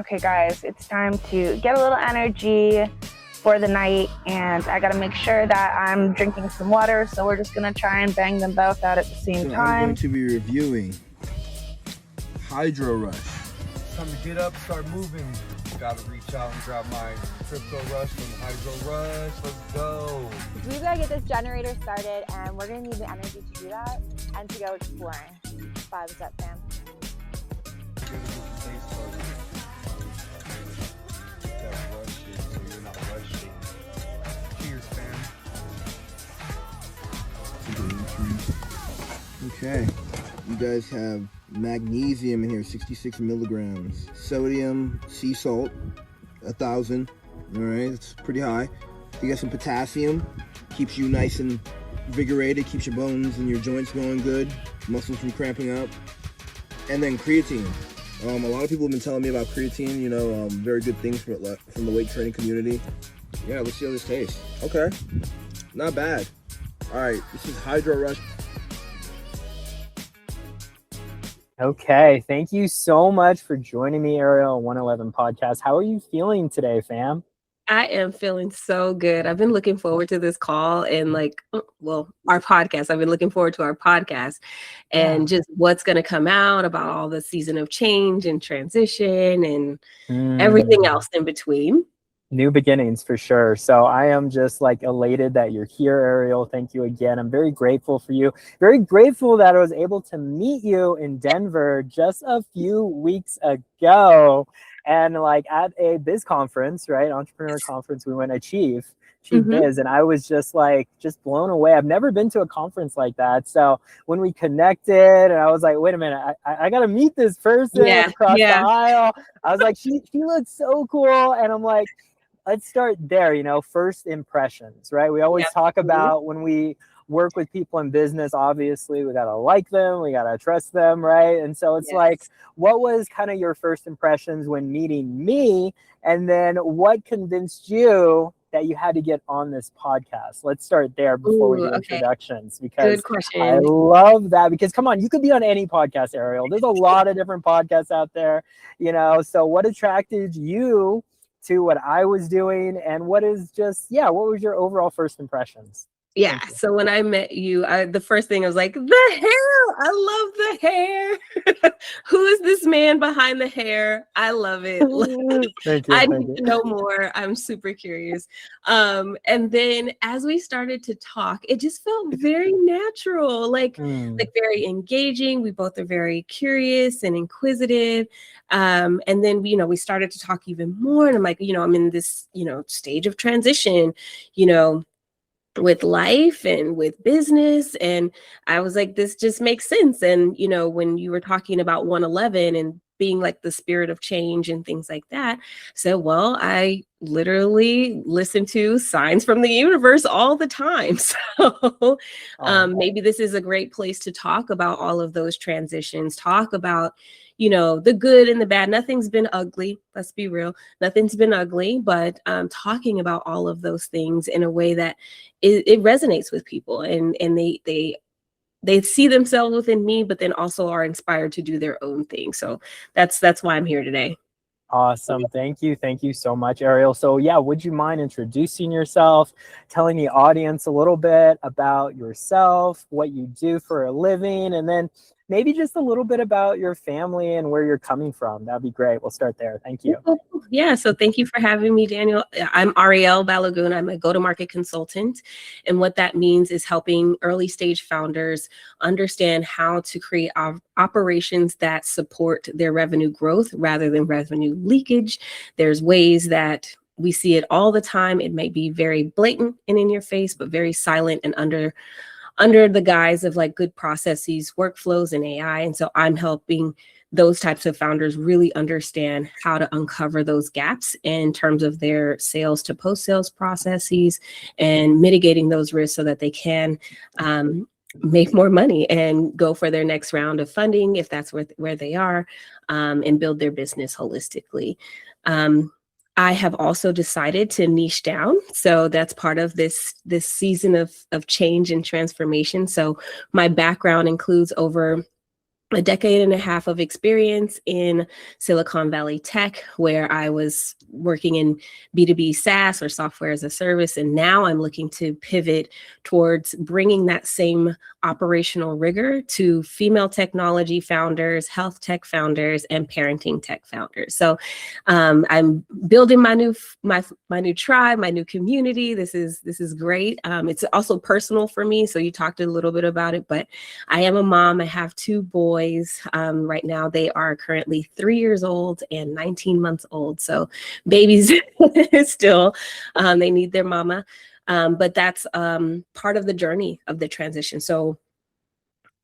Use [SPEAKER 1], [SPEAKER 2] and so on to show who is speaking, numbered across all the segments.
[SPEAKER 1] okay guys, it's time to get a little energy for the night, and I gotta make sure that I'm drinking some water, so we're just gonna try and bang them both out at the same time.
[SPEAKER 2] I'm going to be reviewing Hydro Rush.
[SPEAKER 3] It's time to get up, start moving. Gotta reach out and grab my crypto rush from Hydro Rush. Let's go.
[SPEAKER 4] We've got to get this generator started, and we're going to need the energy to do that and to go exploring. Vibes up, fam.
[SPEAKER 3] Cheers, fam.
[SPEAKER 2] Okay, you guys have magnesium in here, 66 milligrams. Sodium, sea salt, 1,000. All right, it's pretty high. You got some potassium, keeps you nice and invigorated, keeps your bones and your joints going good, muscles from cramping up. And then creatine. A lot of people have been telling me about creatine, you know, very good things from the weight training community. Yeah, let's see how this tastes. Okay, not bad. All right, this is Hydro Rush.
[SPEAKER 5] Okay, thank you so much for joining me, Arriel, 111 Podcast. How are you feeling today, fam?
[SPEAKER 6] I am feeling so good. I've been looking forward to this call and our podcast. I've been looking forward to our podcast and just what's going to come out about all the season of change and transition and everything else in between.
[SPEAKER 5] New beginnings for sure. So I am just like elated that you're here, Arriel. Thank you again. I'm very grateful for you. Very grateful that I was able to meet you in Denver just a few weeks ago. And like at a biz conference, right? Entrepreneur conference, we went Achieve Biz. And I was just blown away. I've never been to a conference like that. So when we connected and I was like, wait a minute, I got to meet this person across the aisle. I was like, she looks so cool. And I'm like, let's start there, you know, first impressions, right? We always talk about when we work with people in business, obviously, we got to like them, we got to trust them, right? And so it's like, what was kind of your first impressions when meeting me? And then what convinced you that you had to get on this podcast? Let's start there before we do introductions, because I love that. Because come on, you could be on any podcast, Arriel. There's a lot of different podcasts out there, you know. So what attracted you to what I was doing, and what is just, what was your overall first impressions?
[SPEAKER 6] Yeah. So when I met you, the first thing I was like, the hair. I love the hair. Who is this man behind the hair? I love it.
[SPEAKER 5] Thank you.
[SPEAKER 6] I need to know more. I'm super curious. And then as we started to talk, it just felt very natural, like very engaging. We both are very curious and inquisitive. And then, you know, we started to talk even more. And I'm like, you know, I'm in this, you know, stage of transition, you know, with life and with business. And I was like, this just makes sense. And, you know, when you were talking about 111 and being like the spirit of change and things like that, so, well, I literally listen to signs from the universe all the time. So maybe this is a great place to talk about all of those transitions, talk about, you know, the good and the bad. Nothing's been ugly. Let's be real. Nothing's been ugly, but talking about all of those things in a way that it resonates with people, and they see themselves within me, but then also are inspired to do their own thing. So that's why I'm here today.
[SPEAKER 5] Awesome. Thank you. Thank you so much, Arriel. So would you mind introducing yourself, telling the audience a little bit about yourself, what you do for a living, and then maybe just a little bit about your family and where you're coming from? That'd be great. We'll start there. Thank you.
[SPEAKER 6] Yeah. So thank you for having me, Daniel. I'm Arriel Balogun. I'm a go-to-market consultant. And what that means is helping early stage founders understand how to create operations that support their revenue growth rather than revenue leakage. There's ways that we see it all the time. It may be very blatant and in your face, but very silent and under the guise of like good processes, workflows, and AI. And so I'm helping those types of founders really understand how to uncover those gaps in terms of their sales to post-sales processes and mitigating those risks so that they can make more money and go for their next round of funding, if that's where they are, and build their business holistically. I have also decided to niche down. So that's part of this season of change and transformation. So my background includes over a decade and a half of experience in Silicon Valley tech, where I was working in B2B SaaS or software as a service. And now I'm looking to pivot towards bringing that same operational rigor to female technology founders, health tech founders, and parenting tech founders. So I'm building my new tribe, my new community. This is great. It's also personal for me. So you talked a little bit about it, but I am a mom. I have 2 boys. Right now, they are currently 3 years old and 19 months old. So babies still, they need their mama. But that's part of the journey of the transition. So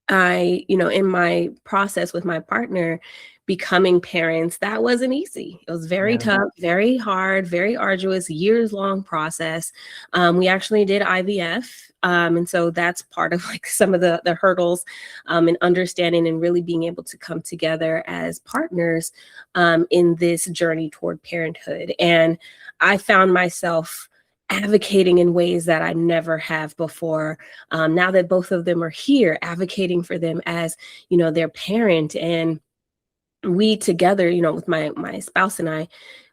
[SPEAKER 6] I, in my process with my partner, becoming parents, that wasn't easy. It was very tough, very hard, very arduous, years-long process. We actually did IVF. And so that's part of like some of the hurdles in understanding and really being able to come together as partners in this journey toward parenthood. And I found myself advocating in ways that I never have before. Now that both of them are here, advocating for them as, their parent. And we together, with my spouse and I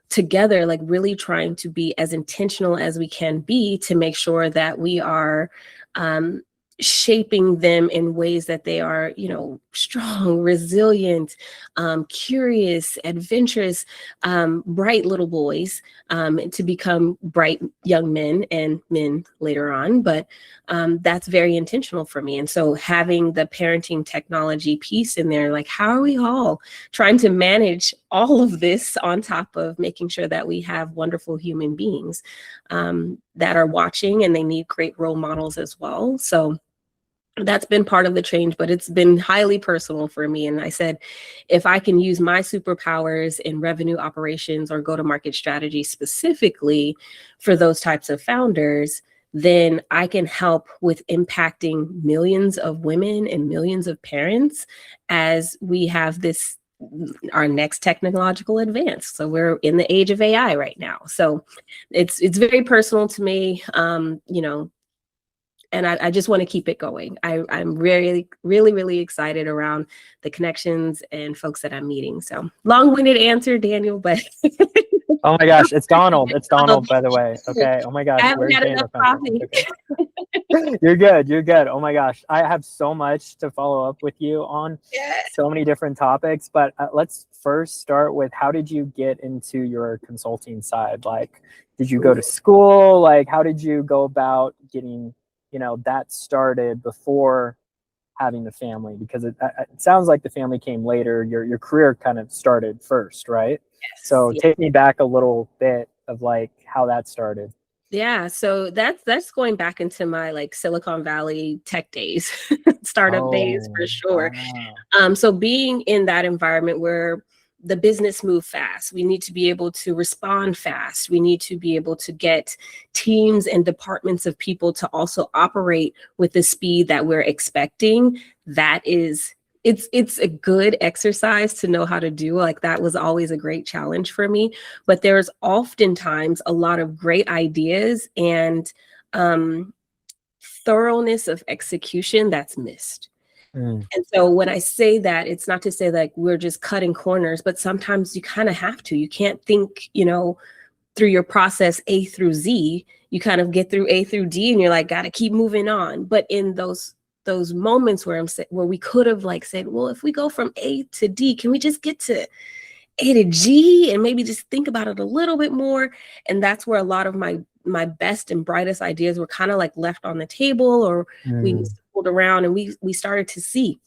[SPEAKER 6] together, like really trying to be as intentional as we can be to make sure that we are shaping them in ways that they are, strong, resilient, curious, adventurous, bright little boys, to become bright young men and men later on. But that's very intentional for me. And so having the parenting technology piece in there, like how are we all trying to manage all of this on top of making sure that we have wonderful human beings that are watching, and they need great role models as well. So that's been part of the change, but it's been highly personal for me. And I said, if I can use my superpowers in revenue operations or go-to-market strategy specifically for those types of founders, then I can help with impacting millions of women and millions of parents as we have our next technological advance. So we're in the age of AI right now. So it's very personal to me, and I just want to keep it going. I'm really, really, really excited around the connections and folks that I'm meeting. So long-winded answer, Daniel, but
[SPEAKER 5] oh my gosh, it's Donald. It's Donald, by the way. Okay. Oh my gosh.
[SPEAKER 6] I haven't had enough coffee.
[SPEAKER 5] Okay. You're good. You're good. Oh my gosh. I have so much to follow up with you on, so many different topics, but let's first start with, how did you get into your consulting side? Like, did you go to school? Like, how did you go about getting that started before having the family? Because it sounds like the family came later. Your career kind of started first, right? Yes. So take me back a little bit of like how that started.
[SPEAKER 6] Yeah, so that's going back into my like Silicon Valley tech days, startup days for sure. Wow. So being in that environment where the business move fast, we need to be able to respond fast. We need to be able to get teams and departments of people to also operate with the speed that we're expecting. It's a good exercise to know how to do. Like that was always a great challenge for me. But there's oftentimes a lot of great ideas and thoroughness of execution that's missed. And so when I say that, it's not to say like we're just cutting corners, but sometimes you kind of have to. You can't think, through your process A through Z. You kind of get through A through D and you're like, got to keep moving on. But in those moments where we could have like said, well, if we go from A to D, can we just get to A to G and maybe just think about it a little bit more? And that's where a lot of my best and brightest ideas were kind of like left on the table, or we pulled around, and we started to see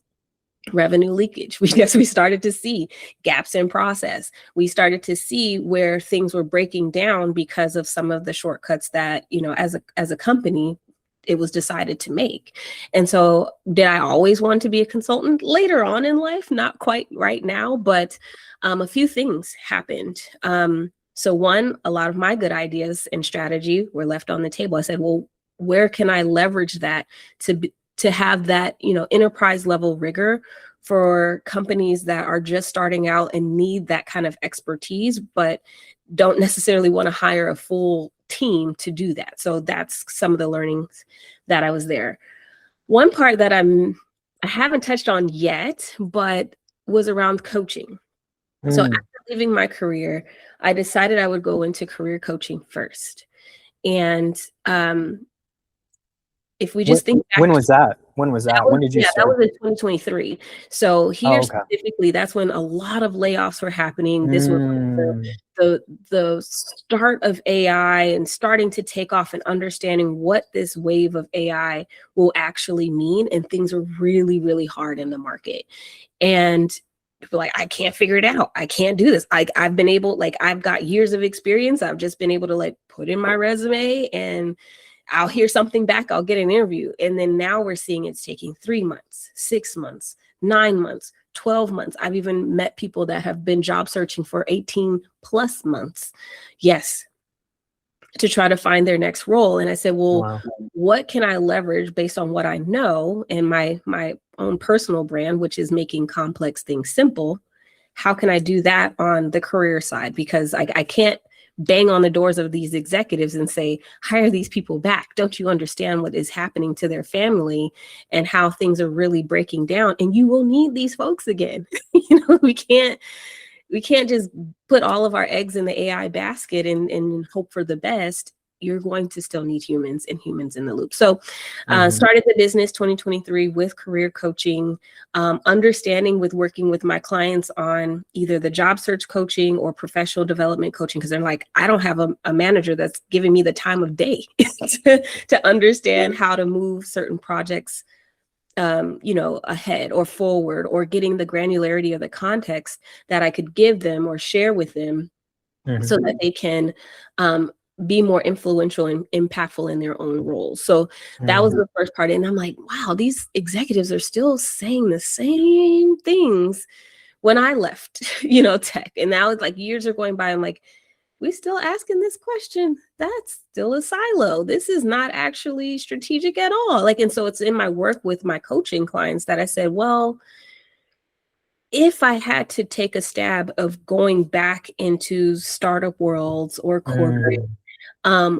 [SPEAKER 6] revenue leakage. We started to see gaps in process. We started to see where things were breaking down because of some of the shortcuts that, as a company, it was decided to make. And so did I always want to be a consultant? Later on in life, not quite right now, but a few things happened. So one, a lot of my good ideas and strategy were left on the table. I said, well, where can I leverage that to have that, enterprise level rigor for companies that are just starting out and need that kind of expertise, but don't necessarily want to hire a full team to do that. So that's some of the learnings that I was there. One part that I'm I haven't touched on yet, but was around coaching. So after leaving my career, I decided I would go into career coaching first. And if we just think back,
[SPEAKER 5] when was that? When did you
[SPEAKER 6] that
[SPEAKER 5] start?
[SPEAKER 6] was in 2023. So here specifically, that's when a lot of layoffs were happening. This was the start of AI and starting to take off and understanding what this wave of AI will actually mean. And things are really, really hard in the market. And people are like, I can't figure it out. I can't do this. I've been able, like, I've got years of experience. I've just been able to like put in my resume and I'll hear something back. I'll get an interview. And then now we're seeing it's taking 3 months, 6 months, 9 months, 12 months. I've even met people that have been job searching for 18 plus months. Yes. To try to find their next role. And I said, well, what can I leverage based on what I know and my own personal brand, which is making complex things simple? How can I do that on the career side? Because I can't bang on the doors of these executives and say, hire these people back. Don't you understand what is happening to their family and how things are really breaking down? And you will need these folks again. We can't just put all of our eggs in the AI basket and hope for the best. You're going to still need humans and humans in the loop. So started the business 2023 with career coaching, understanding with working with my clients on either the job search coaching or professional development coaching, because they're like, I don't have a manager that's giving me the time of day to understand how to move certain projects ahead or forward, or getting the granularity of the context that I could give them or share with them so that they can be more influential and impactful in their own roles. So that was the first part. And I'm like, wow, these executives are still saying the same things when I left, tech. And now it's like years are going by. I'm like, we still asking this question. That's still a silo. This is not actually strategic at all. And so it's in my work with my coaching clients that I said, well, if I had to take a stab of going back into startup worlds or corporate,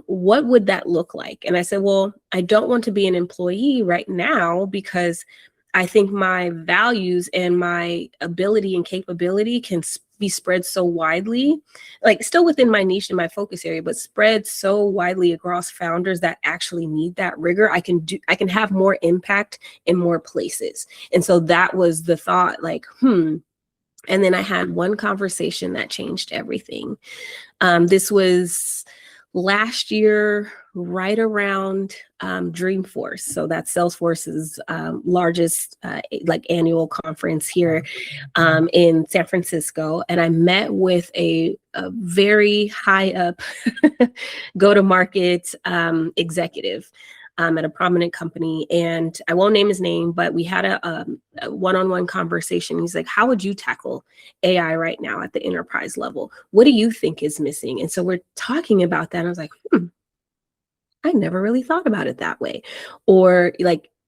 [SPEAKER 6] what would that look like? And I said, well, I don't want to be an employee right now because I think my values and my ability and capability can be spread so widely, like still within my niche and my focus area, but spread so widely across founders that actually need that rigor. I can have more impact in more places. And so that was the thought, and then I had one conversation that changed everything. This was last year, right around Dreamforce. So that's Salesforce's largest annual conference here in San Francisco. And I met with a very high up go-to-market executive at a prominent company. And I won't name his name, but we had a one-on-one conversation. He's like, how would you tackle AI right now at the enterprise level? What do you think is missing? And so we're talking about that. And I was like, I never really thought about it that way. Or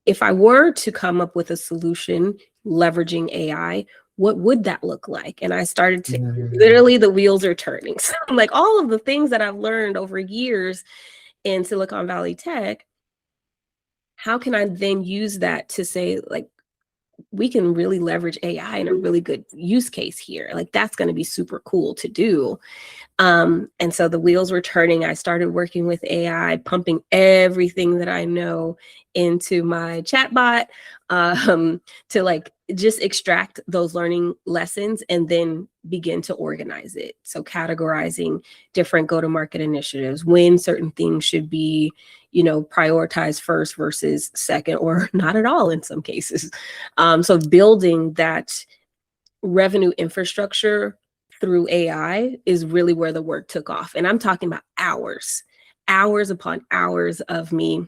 [SPEAKER 6] if I were to come up with a solution leveraging AI, what would that look like? And I started to literally, the wheels are turning. So all of the things that I've learned over years in Silicon Valley tech, how can I then use that to say, we can really leverage AI in a really good use case here? That's going to be super cool to do. And so the wheels were turning. I started working with AI, pumping everything that I know into my chatbot to just extract those learning lessons and then begin to organize it. So categorizing different go-to-market initiatives, when certain things should be, prioritized first versus second, or not at all in some cases. So building that revenue infrastructure through AI is really where the work took off. And I'm talking about hours upon hours of me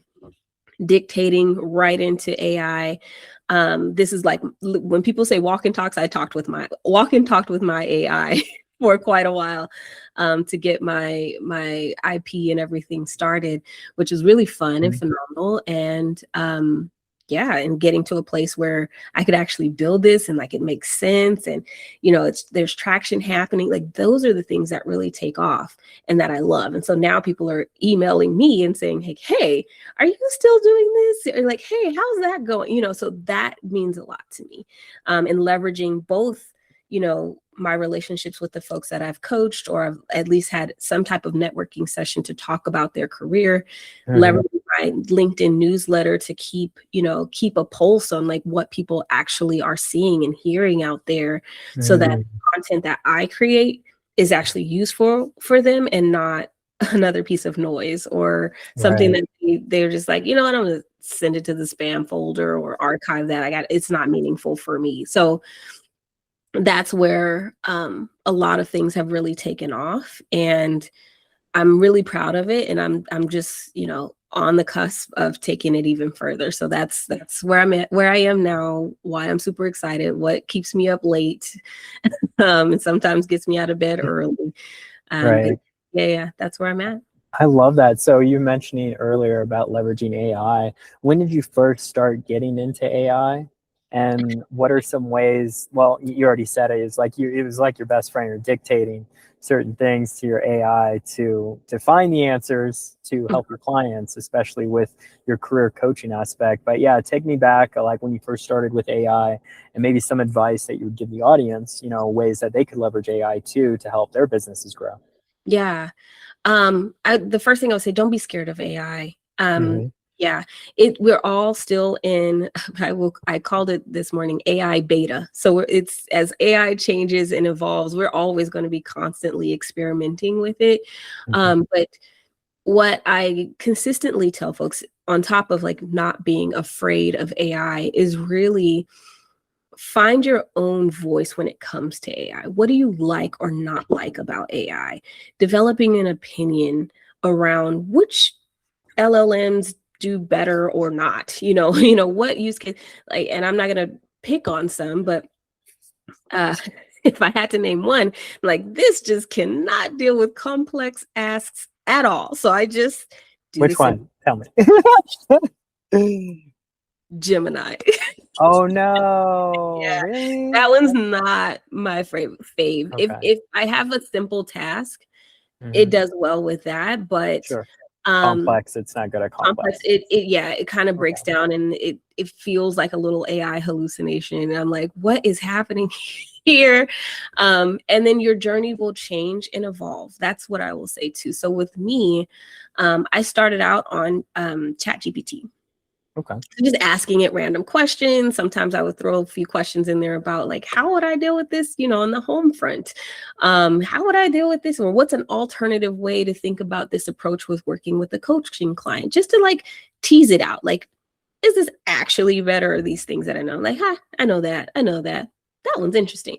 [SPEAKER 6] dictating right into AI. This is when people say walk and talks, I talked with my AI for quite a while to get my IP and everything started, which is really fun and phenomenal. And yeah, and getting to a place where I could actually build this and like it makes sense, and there's traction happening. Like those are the things that really take off and that I love. And so now people are emailing me and saying, hey, are you still doing this? Or like, hey, how's that going? So that means a lot to me. And leveraging both, my relationships with the folks that I've coached, or I've at least had some type of networking session to talk about their career, leveraging my LinkedIn newsletter to keep a pulse on like what people actually are seeing and hearing out there, so that content that I create is actually useful for them and not another piece of noise or something that they're just like, I'm gonna send it to the spam folder or archive that it's not meaningful for me. So that's where a lot of things have really taken off, and I'm really proud of it. And I'm just, on the cusp of taking it even further. So that's where I'm at, where I am now, why I'm super excited, what keeps me up late, and sometimes gets me out of bed early. But yeah, that's where I'm at.
[SPEAKER 5] I love that. So you mentioning earlier about leveraging AI. When did you first start getting into AI? And what are some ways, well, you already said it, it was like your best friend. You're dictating certain things to your AI to find the answers to help your clients, especially with your career coaching aspect. But yeah, take me back, like when you first started with AI, and maybe some advice that you would give the audience, ways that they could leverage AI too to help their businesses grow.
[SPEAKER 6] Yeah. The first thing I would say, don't be scared of AI. Yeah, we're all still in, I called it this morning, AI beta. So it's, as AI changes and evolves, we're always going to be constantly experimenting with it. But what I consistently tell folks, on top of like not being afraid of AI, is really find your own voice when it comes to AI. What do you like or not like about AI? Developing an opinion around which LLMs do better or not, what use case, like, and I'm not going to pick on some, but if I had to name one, like, this just cannot deal with complex asks at all. So I just do
[SPEAKER 5] Which one? Tell me.
[SPEAKER 6] Gemini.
[SPEAKER 5] Oh no.
[SPEAKER 6] Yeah,
[SPEAKER 5] really?
[SPEAKER 6] That one's not my fave.
[SPEAKER 5] Okay.
[SPEAKER 6] If I have a simple task, it does well with that, but
[SPEAKER 5] complex, it's not good at complex.
[SPEAKER 6] It kind of breaks down, and it feels like a little AI hallucination. And I'm like, what is happening here? And then your journey will change and evolve. That's what I will say too. So with me, I started out on ChatGPT.
[SPEAKER 5] Okay.
[SPEAKER 6] Just asking it random questions. Sometimes I would throw a few questions in there about like, how would I deal with this, on the home front? How would I deal with this? Or what's an alternative way to think about this approach with working with a coaching client? Just to like tease it out. Like, is this actually better? Or these things that I know? Like, I know that. That one's interesting.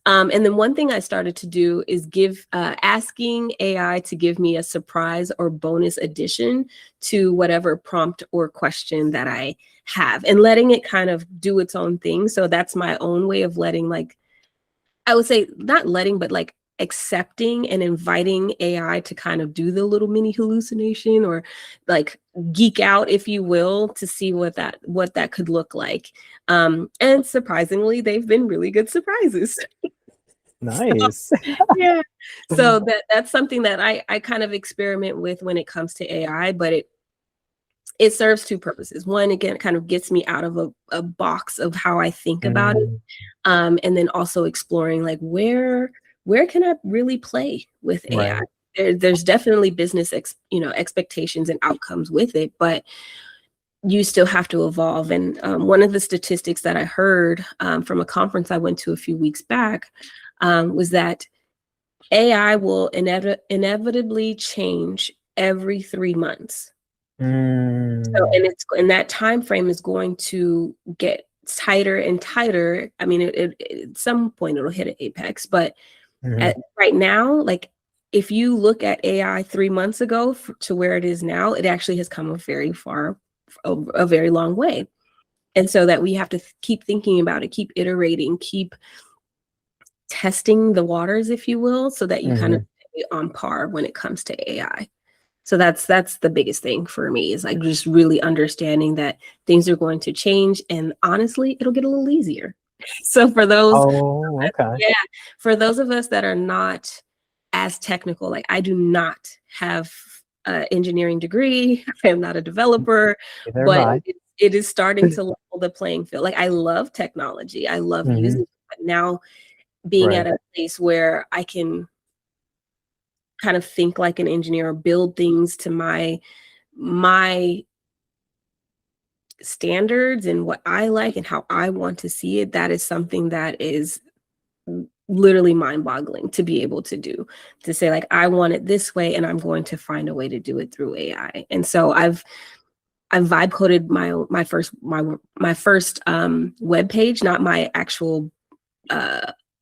[SPEAKER 6] And then one thing I started to do is asking AI to give me a surprise or bonus addition to whatever prompt or question that I have, and letting it kind of do its own thing. So that's my own way of letting, like, I would say not letting, but like accepting and inviting AI to kind of do the little mini hallucination, or like geek out, if you will, to see what that could look like. And surprisingly, they've been really good surprises.
[SPEAKER 5] Nice.
[SPEAKER 6] Yeah. So that's something that I kind of experiment with when it comes to AI, but it serves two purposes. One, again, kind of gets me out of a box of how I think about it. And then also exploring like where can I really play with AI? There's definitely business expectations and outcomes with it, but you still have to evolve. And one of the statistics that I heard from a conference I went to a few weeks back was that AI will inevitably change every 3 months. So, and that time frame is going to get tighter and tighter. I mean, at some point it'll hit an apex, but right now, like, if you look at AI 3 months ago to where it is now, it actually has come a very long way. And so that we have to keep thinking about it, keep iterating, keep testing the waters, if you will, so that you kind of stay on par when it comes to AI. So that's the biggest thing for me, is like just really understanding that things are going to change, and honestly, it'll get a little easier. So for those,
[SPEAKER 5] Oh, okay.
[SPEAKER 6] yeah, for those of us that are not as technical, like I do not have an engineering degree. I am not a developer,
[SPEAKER 5] Neither am
[SPEAKER 6] but
[SPEAKER 5] I.
[SPEAKER 6] it is starting to level the playing field. Like I love technology. I love
[SPEAKER 5] Mhm.
[SPEAKER 6] using it, but now being at
[SPEAKER 5] Right.
[SPEAKER 6] a place where I can kind of think like an engineer or build things to my standards and what I like and how I want to see it, that is something that is literally mind-boggling to be able to do, to say like I want it this way and I'm going to find a way to do it through AI. And so I've vibe coded my first web page, not my actual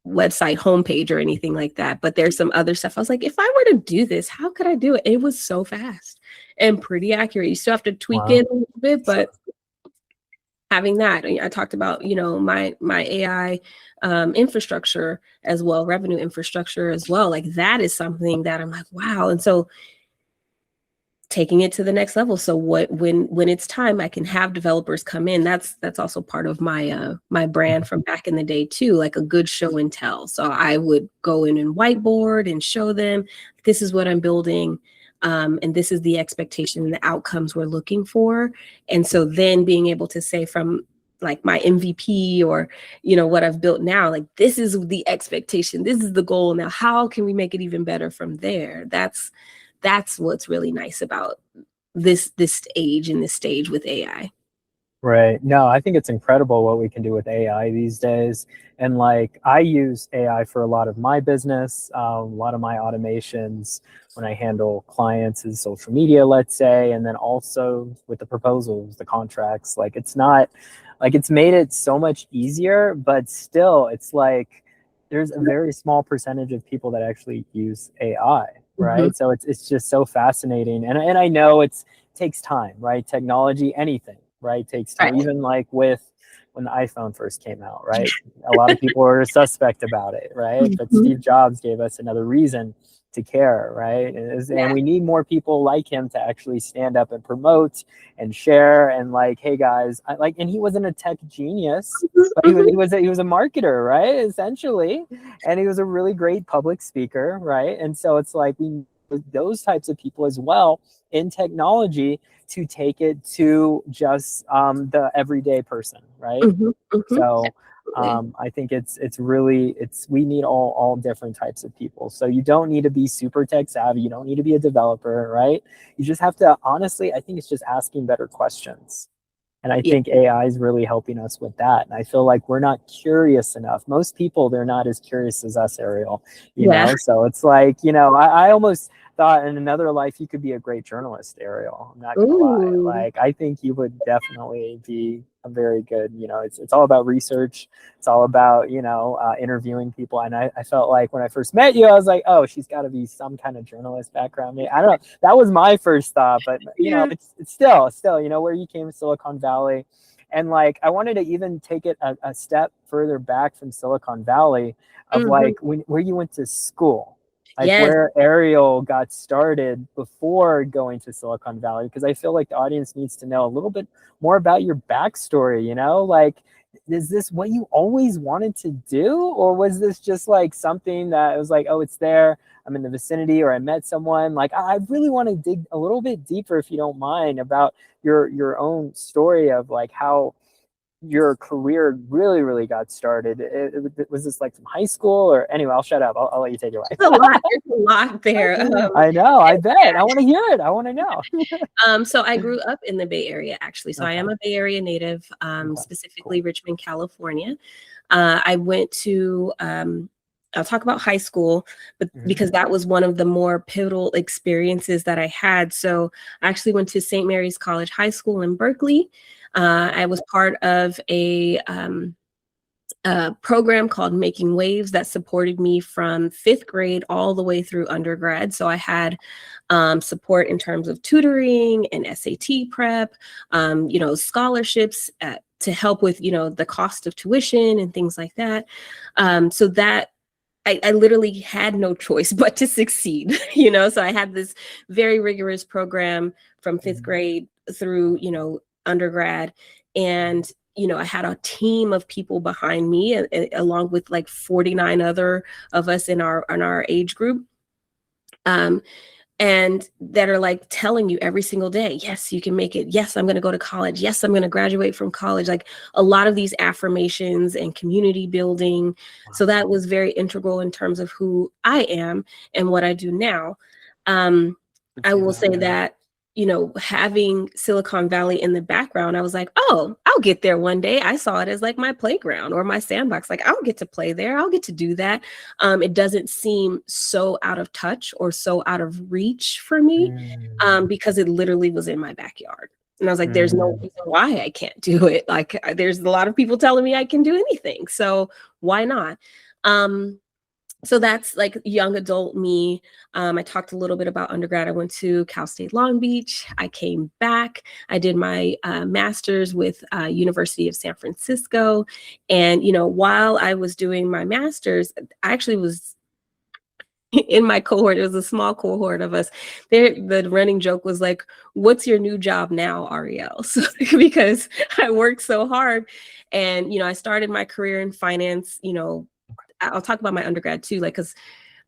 [SPEAKER 6] website homepage or anything like that, but there's some other stuff I was like, if I were to do this, how could I do it? It was so fast and pretty accurate. You still have to tweak
[SPEAKER 5] Wow.
[SPEAKER 6] it a little bit, but having that, I talked about, my AI infrastructure as well, revenue infrastructure as well. Like that is something that I'm like, wow. And so taking it to the next level. So when it's time, I can have developers come in. That's also part of my my brand from back in the day too, like a good show and tell. So I would go in and whiteboard and show them, this is what I'm building. And this is the expectation and the outcomes we're looking for. And so then being able to say from like my MVP or, what I've built now, like this is the expectation, this is the goal. Now, how can we make it even better from there? That's what's really nice about this age and this stage with AI.
[SPEAKER 5] Right. No, I think it's incredible what we can do with AI these days. And like, I use AI for a lot of my business, a lot of my automations when I handle clients' is social media, let's say, and then also with the proposals, the contracts. Like, it's not like it's made it so much easier, but still, it's like there's a very small percentage of people that actually use AI. Right. So it's just so fascinating. And I know it takes time, right? Technology, anything, right, takes time.
[SPEAKER 6] Right.
[SPEAKER 5] Even like with when the iPhone first came out, right? A lot of people were suspect about it, right? But Steve Jobs gave us another reason to care, right? And we need more people like him to actually stand up and promote and share and like, hey guys, and he wasn't a tech genius, but he was a marketer, right? Essentially, and he was a really great public speaker, right? And so it's like we need those types of people as well in technology to take it to just the everyday person, right? So I think we need all different types of people. So you don't need to be super tech savvy. You don't need to be a developer, right? You just have to, honestly, I think it's just asking better questions. And I think AI is really helping us with that. And I feel like we're not curious enough. Most people, they're not as curious as us, Arriel, you know? So it's like, I almost thought in another life you could be a great journalist, Arriel. I'm not gonna lie. Like, I think you would definitely be a very good, it's all about research. It's all about, interviewing people. And I felt like when I first met you, I was like, oh, she's got to be some kind of journalist background. I don't know. That was my first thought, but it's still, where you came to Silicon Valley. And like, I wanted to even take it a step further back from Silicon Valley of like where you went to school. Like where Arriel got started before going to Silicon Valley, because I feel like the audience needs to know a little bit more about your backstory, like, is this what you always wanted to do? Or was this just like something that was like, oh, it's there, I'm in the vicinity, or I met someone? Like, I really want to dig a little bit deeper, if you don't mind, about your own story of like how your career really got started. Was this like from high school, or anyway? I'll shut up. I'll let you take it away.
[SPEAKER 6] There's a lot there.
[SPEAKER 5] I know. I bet. I want to hear it. I want to know.
[SPEAKER 6] So I grew up in the Bay Area, actually. So I am a Bay Area native, specifically Richmond, California. I went to I'll talk about high school, but because that was one of the more pivotal experiences that I had. So I actually went to St. Mary's College High School in Berkeley. I was part of a program called Making Waves that supported me from 5th grade all the way through undergrad. So I had support in terms of tutoring and SAT prep, scholarships to help with, the cost of tuition and things like that. So that I literally had no choice but to succeed, you know? So I had this very rigorous program from fifth grade through, you know, undergrad. And, you know, I had a team of people behind me, along with like 49 other of us in our age group. And that are like telling you every single day, yes, you can make it. Yes, I'm going to go to college. Yes, I'm going to graduate from college. Like a lot of these affirmations and community building. So that was very integral in terms of who I am and what I do now. I will say that, you know, having Silicon Valley in the background, I was like, oh, I'll get there one day. I saw it as like my playground or my sandbox. Like I'll get to play there. I'll get to do that. It doesn't seem so out of touch or so out of reach for me, because it literally was in my backyard. And I was like, there's no reason why I can't do it. Like there's a lot of people telling me I can do anything. So why not? So that's like young adult me. I talked a little bit about undergrad. I went to Cal State Long Beach. I came back. I did my master's with University of San Francisco. And, you know, while I was doing my master's, I actually was in my cohort. It was a small cohort of us. There, the running joke was like, what's your new job now, Arriel? So, because I worked so hard. And, you know, I started my career in finance. You know, I'll talk about my undergrad too, like, because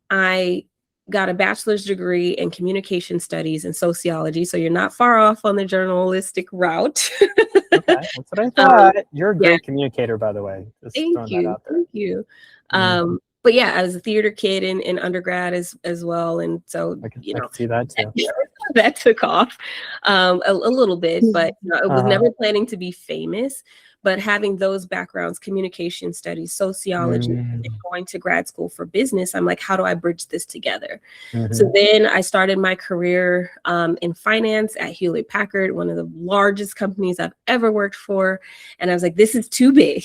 [SPEAKER 6] I got a bachelor's degree in communication studies and sociology. So you're not far off on the journalistic route.
[SPEAKER 5] Okay, that's what I thought. You're a great communicator, by the way. Just
[SPEAKER 6] Thank you.
[SPEAKER 5] That out there.
[SPEAKER 6] Thank you. But yeah, I was a theater kid in undergrad as well. And so, I can
[SPEAKER 5] see that too.
[SPEAKER 6] That took off a little bit, but you know, it was never planning to be famous. But having those backgrounds, communication studies, sociology, and going to grad school for business, I'm like, how do I bridge this together? So then I started my career in finance at Hewlett Packard, one of the largest companies I've ever worked for. And I was like, this is too big,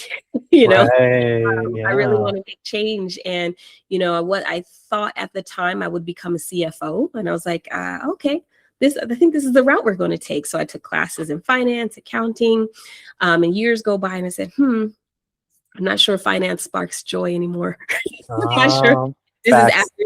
[SPEAKER 6] you know, I really want to make change. And, you know, what I thought at the time I would become a CFO. And I was like, okay. I think this is the route we're going to take. So I took classes in finance, accounting, and years go by and I said, I'm not sure finance sparks joy anymore. I'm not sure this is after,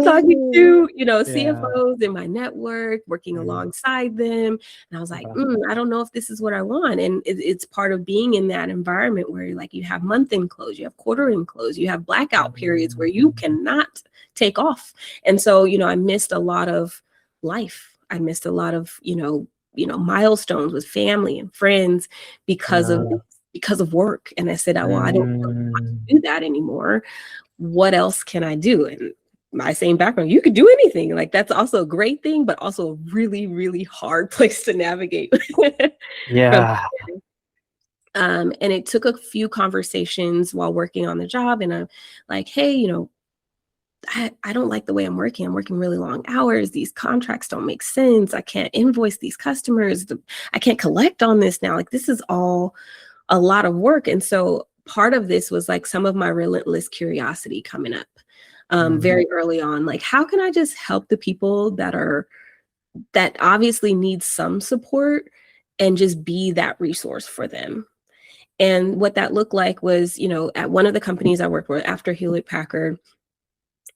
[SPEAKER 6] talking to, you know, CFOs in my network, working alongside them. And I was like, I don't know if this is what I want. And it's part of being in that environment where you're like, you have month end close, you have quarter end close, you have blackout periods where you cannot take off. And so, you know, I missed a lot of life. I missed a lot of, you know, milestones with family and friends because of work. And I said, well, I don't want to do that anymore. What else can I do? And my same background, you could do anything. Like that's also a great thing, but also a really, really hard place to navigate. And it took a few conversations while working on the job. And I'm like, hey, you know, I don't like the way I'm working. I'm working really long hours. These contracts don't make sense. I can't invoice these customers. I can't collect on this now. Like this is all a lot of work. And so part of this was like some of my relentless curiosity coming up very early on. Like, how can I just help the people that obviously need some support and just be that resource for them? And what that looked like was, you know, at one of the companies I worked with after Hewlett Packard,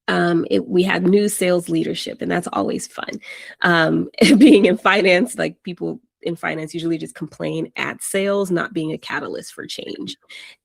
[SPEAKER 6] we had new sales leadership, and that's always fun. Being in finance, like people in finance usually just complain at sales, not being a catalyst for change.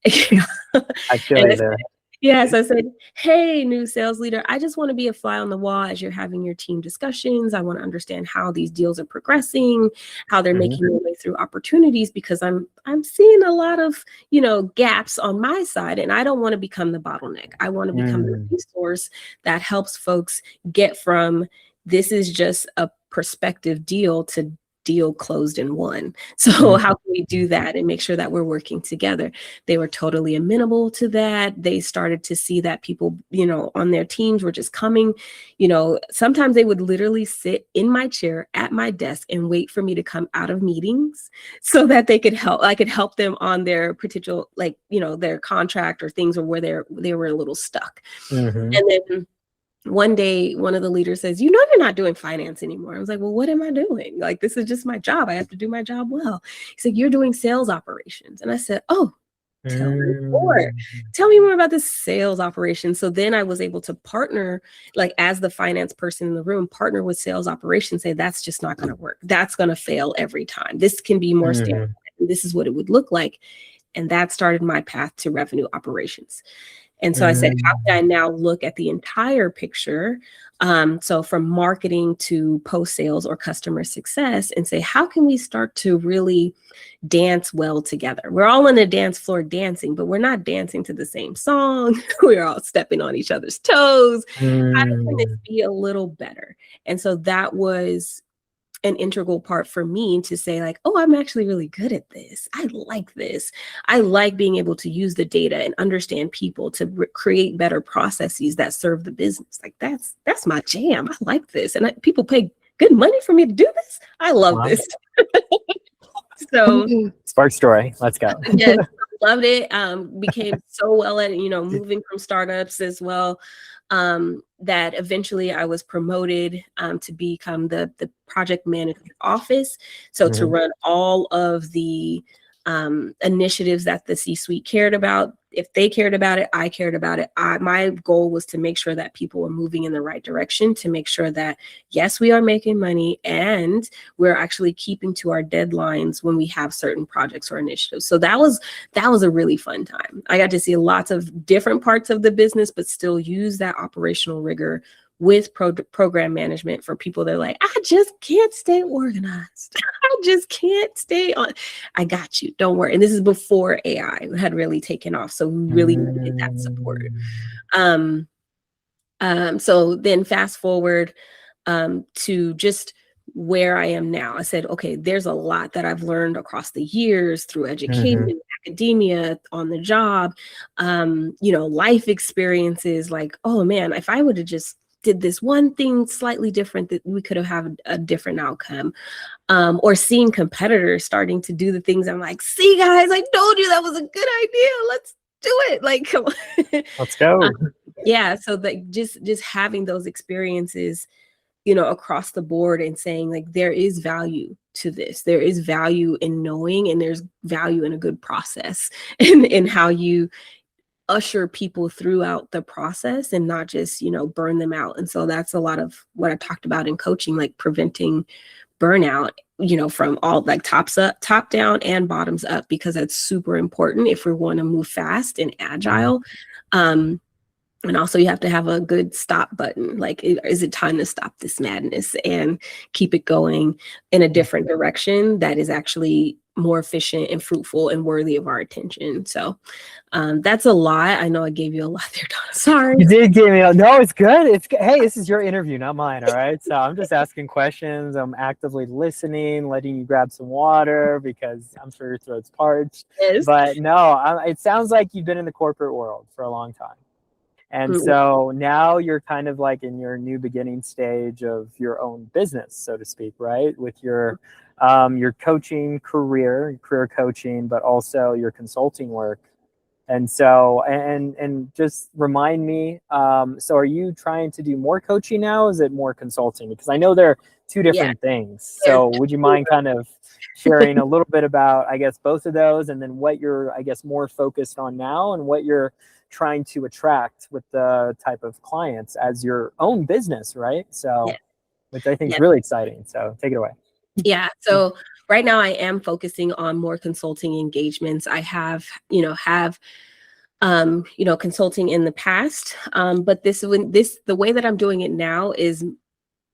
[SPEAKER 5] I feel like that.
[SPEAKER 6] Yes, I said, hey, new sales leader, I just want to be a fly on the wall as you're having your team discussions. I want to understand how these deals are progressing, how they're making their way through opportunities, because I'm seeing a lot of, you know, gaps on my side, and I don't want to become the bottleneck. I want to become the resource that helps folks get from this is just a prospective deal to deal closed and won. So how can we do that and make sure that we're working together? They were totally amenable to that. They started to see that people, you know, on their teams were just coming, you know, sometimes they would literally sit in my chair at my desk and wait for me to come out of meetings so that they could help. I could help them on their potential, like, you know, their contract or things or where they were a little stuck. And then one day, one of the leaders says, you know, you're not doing finance anymore. I was like, well, what am I doing? Like, this is just my job. I have to do my job well. He said, you're doing sales operations. And I said, oh, Tell me more. Tell me more about this sales operation. So then I was able to partner, like as the finance person in the room, partner with sales operations, say that's just not going to work. That's going to fail every time. This can be more standard. This is what it would look like. And that started my path to revenue operations. And so I said, how can I now look at the entire picture? So from marketing to post-sales or customer success, and say, how can we start to really dance well together? We're all on the dance floor dancing, but we're not dancing to the same song. We're all stepping on each other's toes. How can this be a little better? And so that was an integral part for me to say like, oh, I'm actually really good at this. I like this. I like being able to use the data and understand people to create better processes that serve the business. Like that's my jam. I like this. And people pay good money for me to do this. I love this. So
[SPEAKER 5] Spark story. Let's go.
[SPEAKER 6] Yes, loved it. Became so well at it, moving from startups as well. That eventually I was promoted to become the project manager office. So to run all of the initiatives that the C-suite cared about. If they cared about it, I cared about it. My goal was to make sure that people were moving in the right direction, to make sure that, yes, we are making money and we're actually keeping to our deadlines when we have certain projects or initiatives. So that was a really fun time. I got to see lots of different parts of the business, but still use that operational rigor with program management for people that are like, I just can't stay organized. I just can't stay on. I got you. Don't worry. And this is before AI had really taken off. So we really needed that support. So then fast forward to just where I am now. I said, okay, there's a lot that I've learned across the years through education, academia, on the job, life experiences. Like, oh man, if I would have just did this one thing slightly different, that we could have had a different outcome. Or seeing competitors starting to do the things I'm like, see guys, I told you that was a good idea. Let's do it. Like, come on.
[SPEAKER 5] Let's go.
[SPEAKER 6] Yeah. So that just having those experiences, across the board and saying like, there is value to this. There is value in knowing, and there's value in a good process in how you usher people throughout the process and not just, burn them out. And so that's a lot of what I talked about in coaching, like preventing burnout, from all like top down and bottoms up, because that's super important if we want to move fast and agile. And also you have to have a good stop button. Like, is it time to stop this madness and keep it going in a different direction that is actually more efficient and fruitful and worthy of our attention? So that's a lot. I know I gave you a lot there, Donna. Sorry.
[SPEAKER 5] You did give me no, it's good. Hey, this is your interview, not mine. All right. So I'm just asking questions. I'm actively listening, letting you grab some water because I'm sure your throat's parched.
[SPEAKER 6] Yes.
[SPEAKER 5] But no, it sounds like you've been in the corporate world for a long time. And so now you're kind of like in your new beginning stage of your own business, so to speak, right? With your coaching career coaching, but also your consulting work. And so, and just remind me, so are you trying to do more coaching now? Is it more consulting? Because I know they're two different things. So would you mind kind of sharing a little bit about, I guess, both of those, and then what you're, I guess, more focused on now and what you're trying to attract with the type of clients as your own business, right? So, which I think is really exciting. So take it away.
[SPEAKER 6] Yeah. So right now I am focusing on more consulting engagements. I have consulting in the past. But the way that I'm doing it now is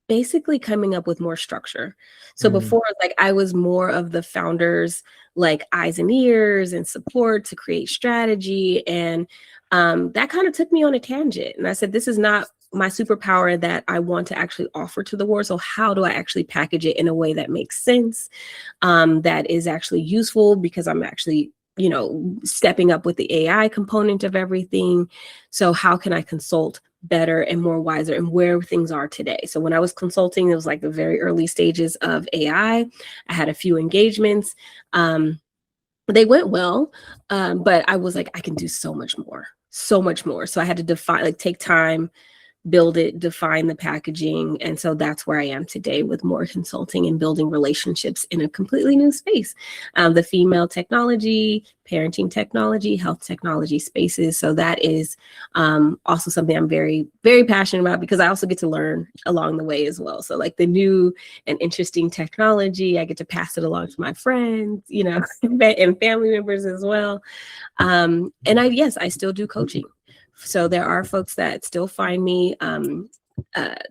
[SPEAKER 6] basically coming up with more structure. So before, like, I was more of the founders, like eyes and ears and support to create strategy. And that kind of took me on a tangent. And I said, this is not my superpower that I want to actually offer to the world. So how do I actually package it in a way that makes sense, that is actually useful, because I'm actually, stepping up with the AI component of everything. So how can I consult better and more wiser and where things are today? So when I was consulting, it was like the very early stages of AI. I had a few engagements. They went well, but I was like, I can do so much more. So I had to take time, build it, define the packaging. And so that's where I am today with more consulting and building relationships in a completely new space. The female technology, parenting technology, health technology spaces. So that is also something I'm very, very passionate about, because I also get to learn along the way as well. So like the new and interesting technology, I get to pass it along to my friends, you know, and family members as well. And I still do coaching. So there are folks that still find me. The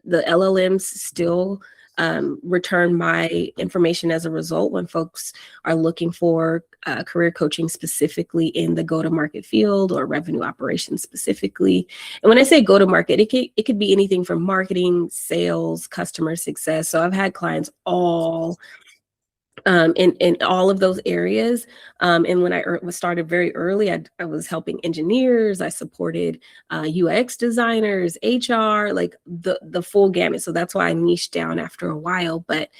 [SPEAKER 6] LLMs still return my information as a result when folks are looking for career coaching specifically in the go-to-market field or revenue operations specifically. And when I say go-to-market, it could be anything from marketing, sales, customer success. So I've had clients all in all of those areas. And when I started very early, I was helping engineers, I supported UX designers, HR, like the full gamut. So that's why I niched down after a while. But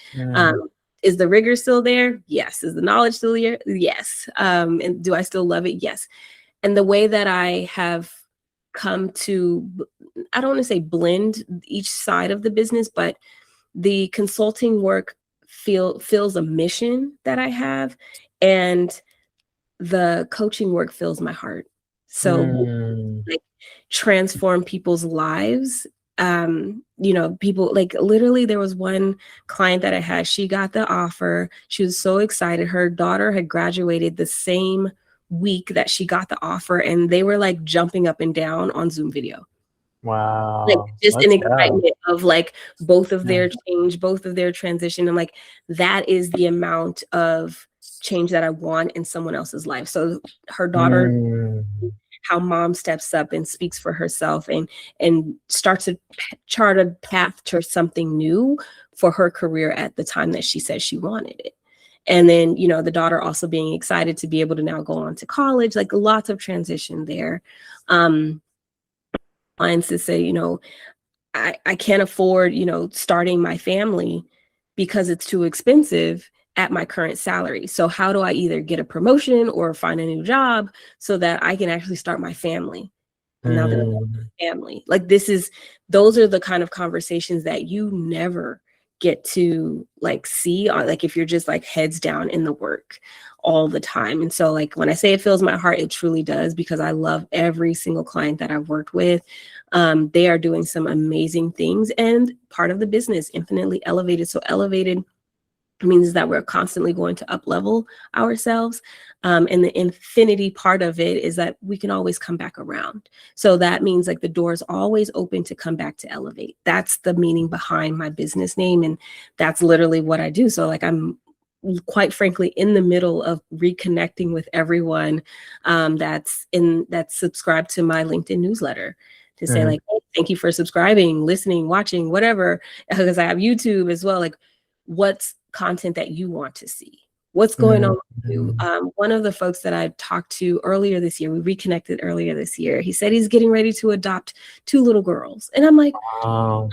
[SPEAKER 6] is the rigor still there? Yes. Is the knowledge still there? Yes. And do I still love it? Yes. And the way that I have come to, I don't want to say blend each side of the business, but the consulting work feels a mission that I have, and the coaching work fills my heart. So like transform people's lives. You know, people like literally there was one client that I had, she got the offer. She was so excited. Her daughter had graduated the same week that she got the offer, and they were like jumping up and down on Zoom video.
[SPEAKER 5] Wow.
[SPEAKER 6] Like just an excitement of like both of their change, both of their transition. And like, that is the amount of change that I want in someone else's life. So her daughter, how mom steps up and speaks for herself and starts to chart a path to something new for her career at the time that she said she wanted it. And then, you know, the daughter also being excited to be able to now go on to college, like lots of transition there. Clients to say, you know, I can't afford, you know, starting my family because it's too expensive at my current salary. So how do I either get a promotion or find a new job so that I can actually start my family? And now that I'm family, like those are the kind of conversations that you never get to like see on, like if you're just like heads down in the work all the time. And so like when I say it fills my heart, it truly does, because I love every single client that I've worked with. They are doing some amazing things, and part of the business infinitely elevated. So elevated means that we're constantly going to up level ourselves. And the infinity part of it is that we can always come back around. So that means like the door is always open to come back to elevate. That's the meaning behind my business name. And that's literally what I do. So like I'm quite frankly in the middle of reconnecting with everyone that's subscribed to my LinkedIn newsletter to say like, hey, thank you for subscribing, listening, watching, whatever, because I have YouTube as well. Like what's content that you want to see? What's going on with you? One of the folks that I talked to earlier this year, we reconnected earlier this year, he said he's getting ready to adopt 2 little girls. And I'm like, oh,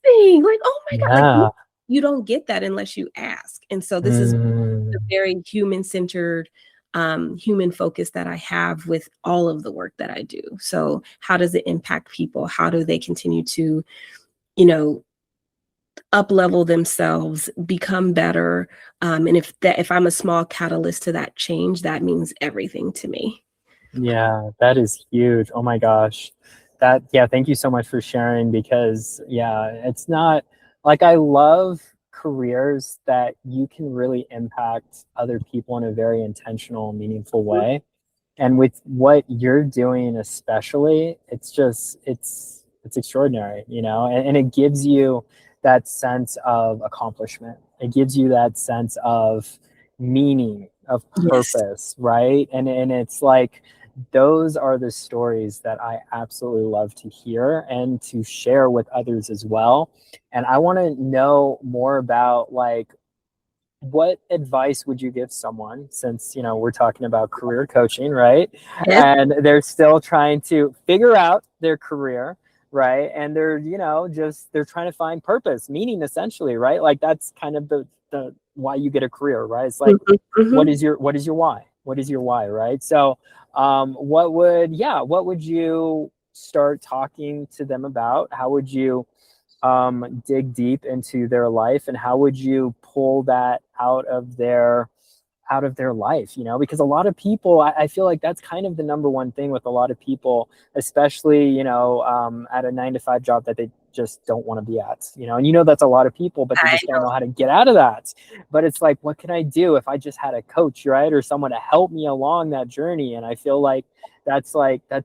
[SPEAKER 6] amazing. Like, oh my God, like, you don't get that unless you ask. And so this is a very human-centered, human focus that I have with all of the work that I do. So how does it impact people? How do they continue to, you know, up level themselves, become better? And if I'm a small catalyst to that change, that means everything to me.
[SPEAKER 5] Yeah, that is huge. Oh my gosh. Thank you so much for sharing, because it's not like, I love careers that you can really impact other people in a very intentional, meaningful way. And with what you're doing, especially, it's extraordinary, you know, and it gives you that sense of accomplishment. It gives you that sense of meaning, of purpose, right? And it's like, those are the stories that I absolutely love to hear and to share with others as well. And I want to know more about, like, what advice would you give someone, since, you know, we're talking about career coaching, right? And they're still trying to figure out their career, right? And they're, you know, they're trying to find purpose, meaning, essentially, right? Like that's kind of the why you get a career, right? It's like, what is your why? What is your why, right? So what would you start talking to them about? How would you dig deep into their life, and how would you pull that out of their life, you know? Because a lot of people, I feel like that's kind of the number one thing with a lot of people, especially, you know, at a 9-to-5 job that they just don't want to be at, you know? And you know, that's a lot of people, but they just don't know how to get out of that. But it's like, what can I do if I just had a coach, right? Or someone to help me along that journey? And I feel like that's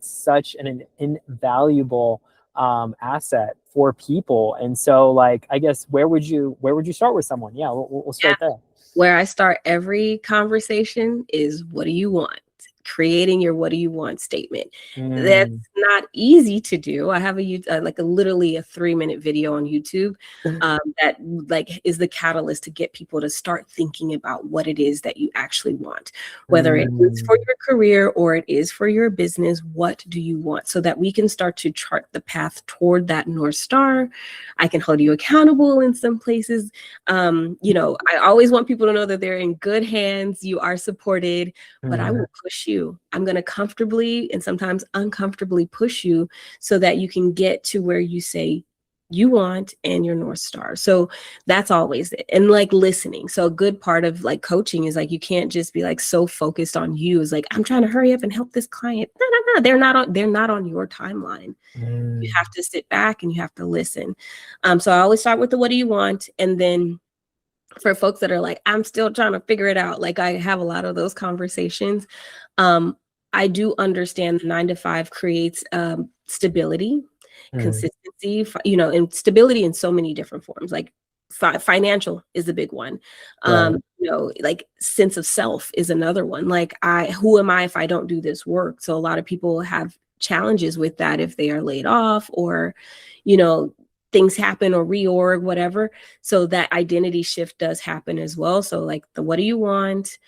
[SPEAKER 5] such an invaluable asset for people. And so, like, I guess, where would you start with someone? Yeah, we'll start there.
[SPEAKER 6] Where I start every conversation is, what do you want? Creating your what do you want statement. That's not easy to do. I have literally a 3-minute video on YouTube that like is the catalyst to get people to start thinking about what it is that you actually want, whether it is for your career or it is for your business. What do you want? So that we can start to chart the path toward that North Star. I can hold you accountable in some places. You know, I always want people to know that they're in good hands. You are supported, but I will push you. I'm going to comfortably and sometimes uncomfortably push you so that you can get to where you say you want and your North Star. So that's always it. And like listening. So a good part of like coaching is like, you can't just be like so focused on you. It's like, I'm trying to hurry up and help this client. No. They're not on your timeline. You have to sit back and you have to listen. So I always start with the, what do you want? And then for folks that are like, I'm still trying to figure it out, like I have a lot of those conversations. I do understand 9-to-5 creates stability, consistency, you know, and stability in so many different forms. Like financial is a big one. You know, like sense of self is another one. Like who am I if I don't do this work? So a lot of people have challenges with that if they are laid off or, you know, things happen or reorg, whatever. So that identity shift does happen as well. So like the, what do you want?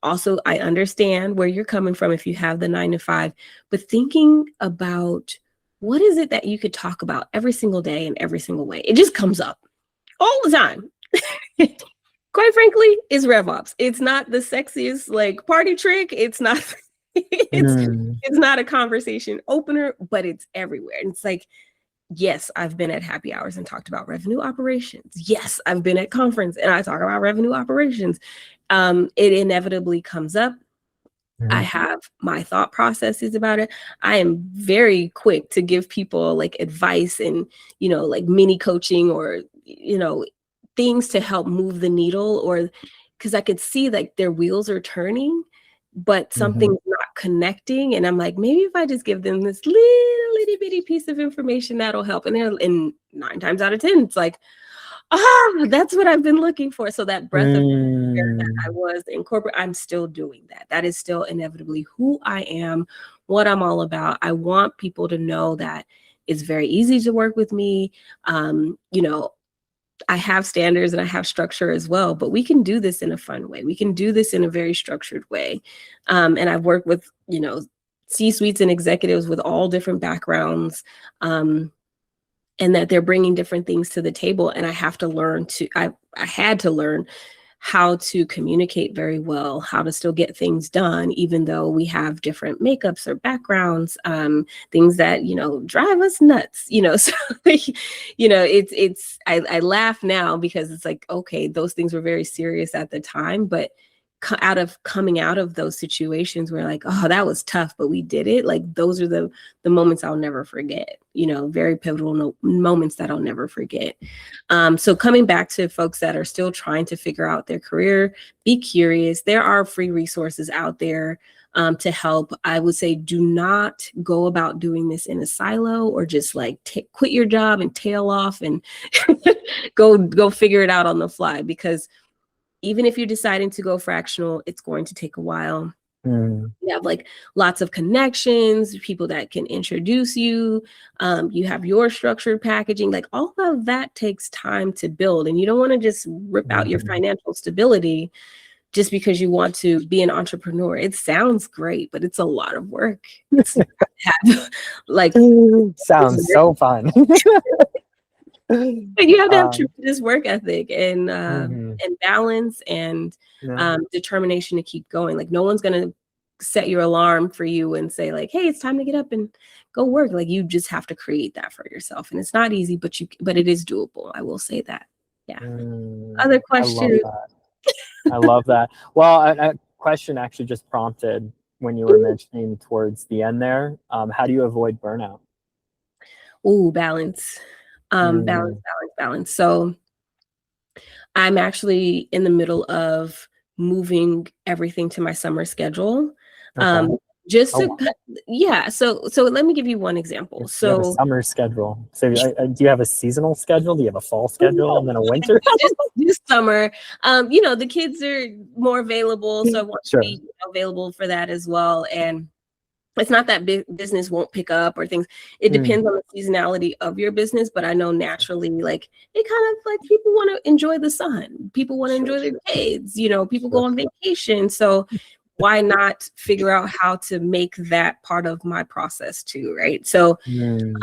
[SPEAKER 6] Also, I understand where you're coming from if you have the 9-to-5, but thinking about what is it that you could talk about every single day in every single way? It just comes up all the time. Quite frankly, it's RevOps. It's not the sexiest like party trick. It's not, it's not a conversation opener, but it's everywhere. And it's like, yes, I've been at happy hours and talked about revenue operations. Yes, I've been at conference and I talk about revenue operations. It inevitably comes up. I have my thought processes about it. I am very quick to give people like advice and, you know, like mini coaching or, you know, things to help move the needle, or because I could see like their wheels are turning, but something's not connecting. And I'm like, maybe if I just give them this little itty bitty piece of information, that'll help. And they're in 9 times out of 10, it's like, that's what I've been looking for. So that breath of air that I was in corporate, I'm still doing that. That is still inevitably who I am, what I'm all about. I want people to know that it's very easy to work with me. You know, I have standards and I have structure as well, but we can do this in a fun way. We can do this in a very structured way. And I've worked with, you know, C-suites and executives with all different backgrounds, and that they're bringing different things to the table. And I have to learn I had to learn how to communicate very well, how to still get things done, even though we have different makeups or backgrounds, things that, you know, drive us nuts, you know. So, you know, I laugh now because it's like, okay, those things were very serious at the time, but coming out of those situations where like, oh, that was tough, but we did it. Like those are the moments I'll never forget, you know, very pivotal moments that I'll never forget. So coming back to folks that are still trying to figure out their career, be curious. There are free resources out there to help. I would say do not go about doing this in a silo or just like quit your job and tail off and go figure it out on the fly, because even if you're deciding to go fractional, it's going to take a while. You have like lots of connections, people that can introduce you. You have your structured packaging, like all of that takes time to build. And you don't want to just rip out your financial stability just because you want to be an entrepreneur. It sounds great, but it's a lot of work. It's like
[SPEAKER 5] sounds so fun.
[SPEAKER 6] But you have to have tremendous work ethic and balance and determination to keep going. Like no one's gonna set your alarm for you and say like, hey, it's time to get up and go work. Like, you just have to create that for yourself. And it's not easy, but it is doable. I will say that. Yeah. Other questions?
[SPEAKER 5] I love that. Well, a question actually just prompted when you were mentioning towards the end there. How do you avoid burnout?
[SPEAKER 6] Ooh, balance. Balance. So I'm actually in the middle of moving everything to my summer schedule.
[SPEAKER 5] Okay.
[SPEAKER 6] So let me give you one example.
[SPEAKER 5] You have a summer schedule. So do you have a seasonal schedule? Do you have a fall schedule and then a winter?
[SPEAKER 6] just summer. The kids are more available, so I want to be available for that as well. And it's not that business won't pick up or things. It depends on the seasonality of your business, but I know naturally, like, it kind of like people want to enjoy the sun. People want to enjoy their kids. People go on vacation. So why not figure out how to make that part of my process too, right? So the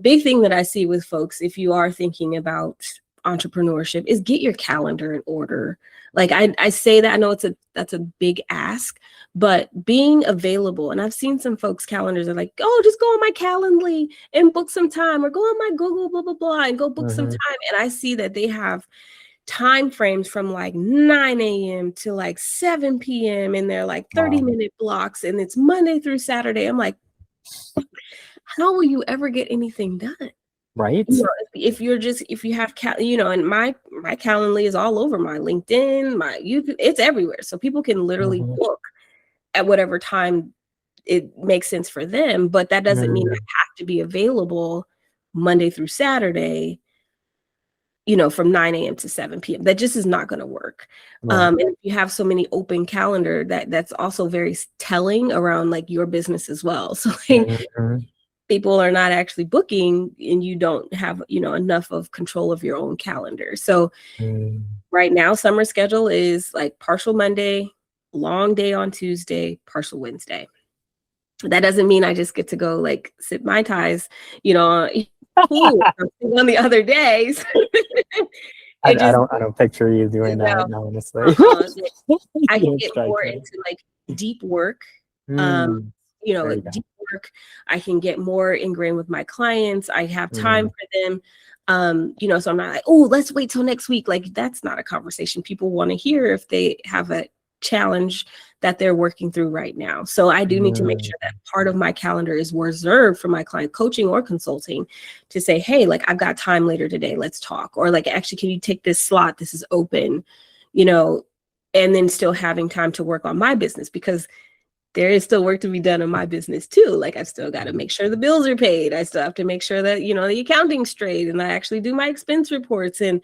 [SPEAKER 6] big thing that I see with folks, if you are thinking about entrepreneurship, is get your calendar in order. Like, I say that, I know that's a big ask, but being available, and I've seen some folks' calendars are like, oh, just go on my Calendly and book some time, or go on my Google, blah, blah, blah, and go book some time. And I see that they have time frames from like 9 a.m. to like 7 p.m. and they're like 30-minute blocks, and it's Monday through Saturday. I'm like, how will you ever get anything done?
[SPEAKER 5] Right.
[SPEAKER 6] If you have and my Calendly is all over my LinkedIn, my YouTube, it's everywhere. So people can literally book at whatever time it makes sense for them, but that doesn't mean I have to be available Monday through Saturday, from 9 a.m. to 7 p.m. That just is not going to work. Right. And if you have so many open calendar, that's also very telling around like your business as well. So like, people are not actually booking, and you don't have, enough of control of your own calendar. So right now, summer schedule is like partial Monday, long day on Tuesday, partial Wednesday. That doesn't mean I just get to go like sip Mai Tais, on the other days.
[SPEAKER 5] I don't picture you doing that, honestly.
[SPEAKER 6] I can get more into like deep work. Deep work. I can get more ingrained with my clients. I have time for them. So I'm not like, oh, let's wait till next week. Like, that's not a conversation people want to hear if they have a challenge that they're working through right now. So I do need to make sure that part of my calendar is reserved for my client coaching or consulting to say, hey, like, I've got time later today, let's talk. Or like, actually, can you take this slot? This is open, and then still having time to work on my business, because there is still work to be done in my business too. Like, I've still got to make sure the bills are paid. I still have to make sure that, the accounting's straight, and I actually do my expense reports and,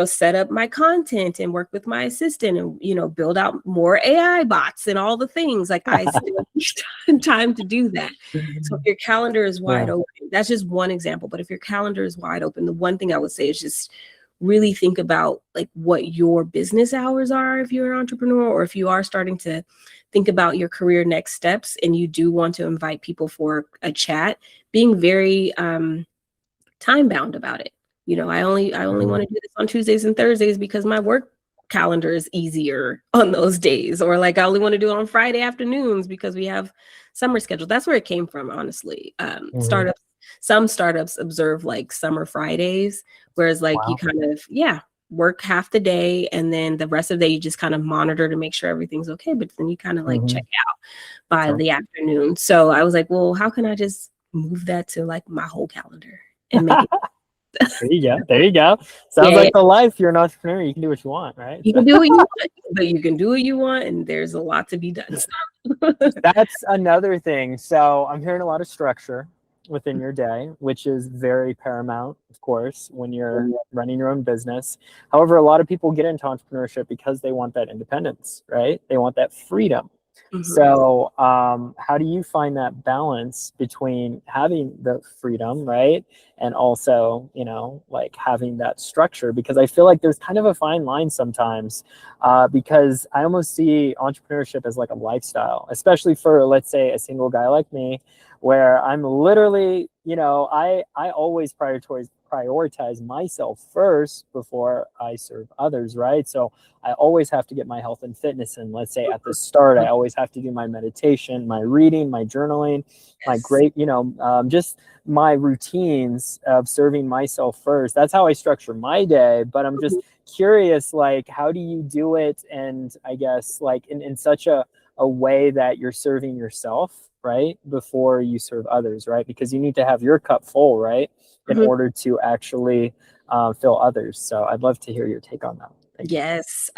[SPEAKER 6] set up my content and work with my assistant and, build out more AI bots and all the things. Like, I still need time to do that. So if your calendar is wide open, that's just one example. But if your calendar is wide open, the one thing I would say is just really think about like what your business hours are if you're an entrepreneur, or if you are starting to think about your career next steps and you do want to invite people for a chat, being very time bound about it. I only want to do this on Tuesdays and Thursdays because my work calendar is easier on those days, or like I only want to do it on Friday afternoons because we have summer schedule. That's where it came from, honestly. Some startups observe like summer Fridays, whereas like you kind of work half the day, and then the rest of the day you just kind of monitor to make sure everything's okay, but then you kind of like check out by the afternoon. So I was like, well, how can I just move that to like my whole calendar and make it
[SPEAKER 5] There you go. Sounds like the life. You're an entrepreneur, you can do what you want, right?
[SPEAKER 6] You can do what you want, but you can do what you want, and there's a lot to be done.
[SPEAKER 5] That's another thing. So I'm hearing a lot of structure within your day, which is very paramount, of course, when you're running your own business. However, a lot of people get into entrepreneurship because they want that independence, right? They want that freedom. So how do you find that balance between having the freedom, right? And also, like having that structure? Because I feel like there's kind of a fine line sometimes, because I almost see entrepreneurship as like a lifestyle, especially for, let's say, a single guy like me, where I'm literally, I always prioritize prioritize myself first before I serve others, right? So I always have to get my health and fitness in. Let's say at the start, I always have to do my meditation, my reading, my journaling, my great, just my routines of serving myself first. That's how I structure my day. But I'm just curious, like, how do you do it? And I guess like in such a way that you're serving yourself, right, before you serve others, right? Because you need to have your cup full, right, in order to actually fill others. So I'd love to hear your take on that.
[SPEAKER 6] Yes.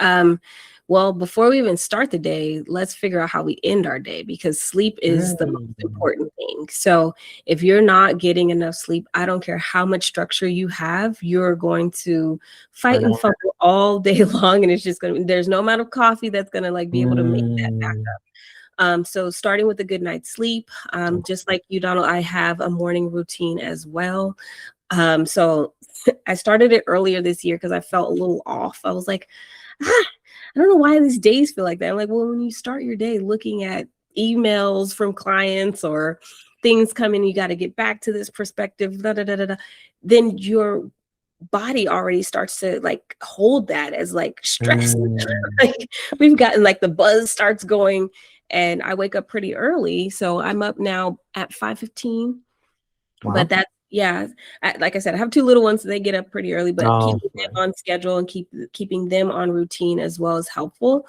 [SPEAKER 6] Well, before we even start the day, let's figure out how we end our day, because sleep is the most important thing. So if you're not getting enough sleep, I don't care how much structure you have, you're going to fight and fumble all day long. And it's just going to, there's no amount of coffee that's going to like be able to make that back up. So starting with a good night's sleep, just like you, Donald, I have a morning routine as well. So I started it earlier this year because I felt a little off. I was like, I don't know why these days feel like that. I'm like, well, when you start your day looking at emails from clients or things coming, you got to get back to this perspective, then your body already starts to like hold that as like stress. Like we've gotten like the buzz starts going, and I wake up pretty early. So I'm up now at 5:15. Wow. But that's, yeah, like I said, I have two little ones, so they get up pretty early, but keeping them on schedule and keeping them on routine as well is helpful.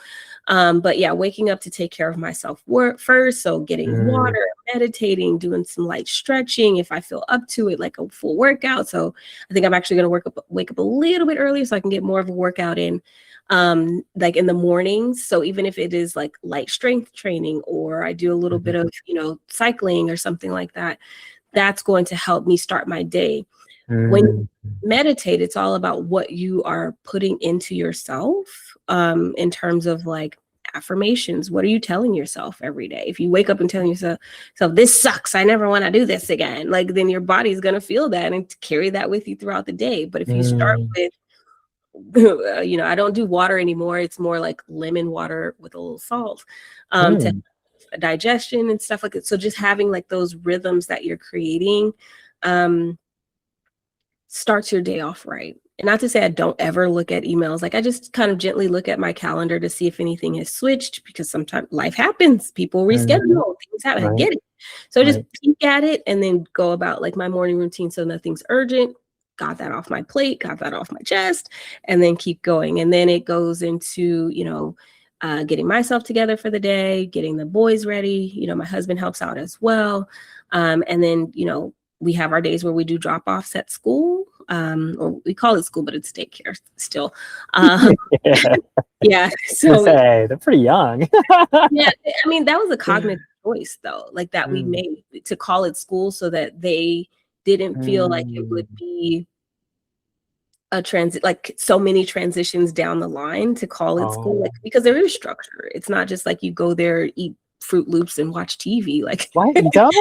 [SPEAKER 6] But yeah, waking up to take care of myself first. So getting water, meditating, doing some light stretching if I feel up to it, like a full workout. So I think I'm actually going to wake up a little bit earlier so I can get more of a workout in, like in the mornings. So even if it is like light strength training, or I do a little bit of, cycling or something like that, that's going to help me start my day. When you meditate, it's all about what you are putting into yourself, in terms of like affirmations. What are you telling yourself every day? If you wake up and telling yourself, this sucks, I never want to do this again, like then your body's going to feel that and carry that with you throughout the day. But if you start with, I don't do water anymore. It's more like lemon water with a little salt, to digestion and stuff like that. So just having like those rhythms that you're creating starts your day off right. And not to say I don't ever look at emails. Like I just kind of gently look at my calendar to see if anything has switched, because sometimes life happens, people reschedule, things happen. I get it. So just peek at it and then go about like my morning routine. So nothing's urgent. Got that off my plate, got that off my chest, and then keep going. And then it goes into, getting myself together for the day, getting the boys ready. My husband helps out as well. And then, we have our days where we do drop-offs at school, or we call it school, but it's daycare still. Yeah. So
[SPEAKER 5] they're pretty young.
[SPEAKER 6] Yeah. I mean, that was a cognitive choice though, like that we made to call it school so that they didn't feel like it would be a transit, like so many transitions down the line to call it school, like, because there is structure. It's not just like you go there, eat Fruit Loops and watch TV. Like, what? You don't?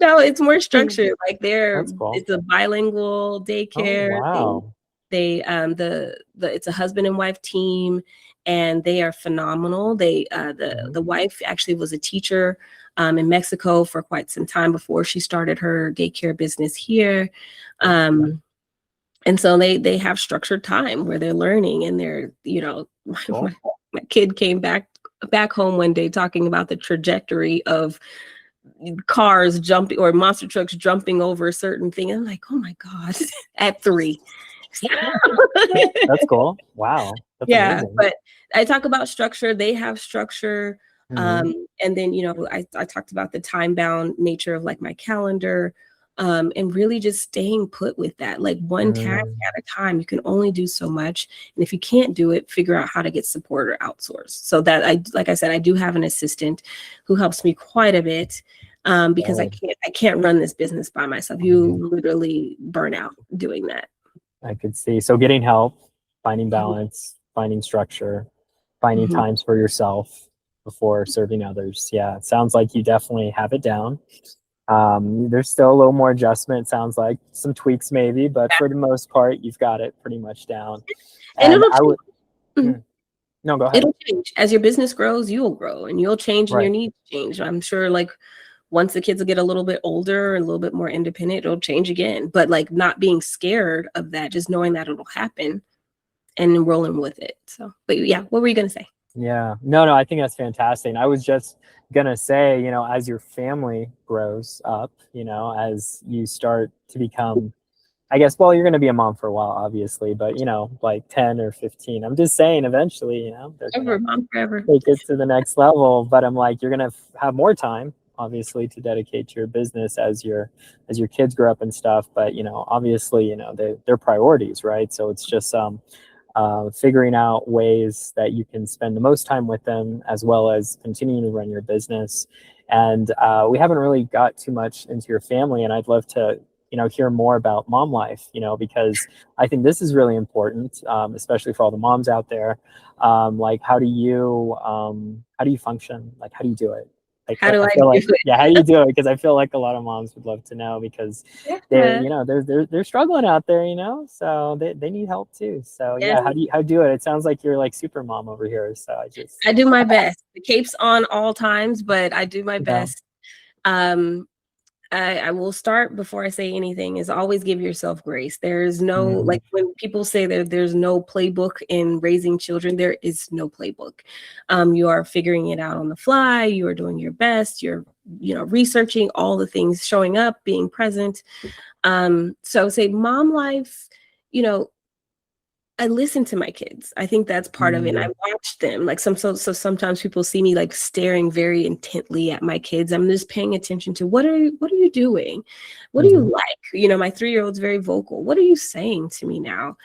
[SPEAKER 6] No, it's more structured. Like it's a bilingual daycare. They it's a husband and wife team, and they are phenomenal. They the wife actually was a teacher in Mexico for quite some time before she started her daycare business here. And so they have structured time where they're learning, and they're, my kid came back home one day talking about the trajectory of cars jumping or monster trucks jumping over a certain thing. I'm like, oh my God, at 3.
[SPEAKER 5] That's cool. Wow. That's amazing.
[SPEAKER 6] But I talk about structure. They have structure. And then, I talked about the time-bound nature of like my calendar, and really just staying put with that, like one task at a time. You can only do so much. And if you can't do it, figure out how to get support or outsource. So that like I said, I do have an assistant who helps me quite a bit, because I can't run this business by myself. You literally burn out doing that.
[SPEAKER 5] I could see. So getting help, finding balance, finding structure, finding times for yourself before serving others. Yeah, it sounds like you definitely have it down. There's still a little more adjustment. Sounds like some tweaks maybe, but for the most part, you've got it pretty much down.
[SPEAKER 6] And it'll change.
[SPEAKER 5] No, go ahead.
[SPEAKER 6] It'll change as your business grows. You'll grow, and you'll change, and your needs change. I'm sure, like once the kids will get a little bit older and a little bit more independent, it'll change again. But like not being scared of that, just knowing that it'll happen and rolling with it. So, but yeah, what were you going to say?
[SPEAKER 5] Yeah, no, I think that's fantastic. And I was just gonna say, you know, as your family grows up, you know, as you start to become, I guess, well, you're gonna be a mom for a while, obviously, but you know, like 10 or 15. I'm just saying, eventually, you know, they're gonna
[SPEAKER 6] Mom forever.
[SPEAKER 5] take it to the next level. But I'm like, you're gonna have more time, obviously, to dedicate to your business as your kids grow up and stuff. But you know, obviously, you know, they're priorities, right? So it's just figuring out ways that you can spend the most time with them, as well as continuing to run your business. And we haven't really got too much into your family, and I'd love to, you know, hear more about mom life, you know, because I think this is really important, especially for all the moms out there. Like, how do you function? Like, how do you do it? Like,
[SPEAKER 6] How do I
[SPEAKER 5] feel
[SPEAKER 6] do
[SPEAKER 5] like,
[SPEAKER 6] it?
[SPEAKER 5] yeah, how do you do it? Because I feel like a lot of moms would love to know, because they're, you know, they're struggling out there, you know, so they need help too. So yeah, how do you do it? It sounds like you're like super mom over here. So
[SPEAKER 6] I do my best. The cape's on all times, but I do my best. I will start before I say anything is always give yourself grace. There's no, like when people say that there's no playbook in raising children, there is no playbook. You are figuring it out on the fly. You are doing your best. You're, you know, researching all the things, showing up, being present. So say mom life, you know, I listen to my kids. I think that's part of it. And I watch them. Like so sometimes people see me like staring very intently at my kids. I'm just paying attention to what are you doing? What do you like? You know, my 3-year-old's very vocal. What are you saying to me now?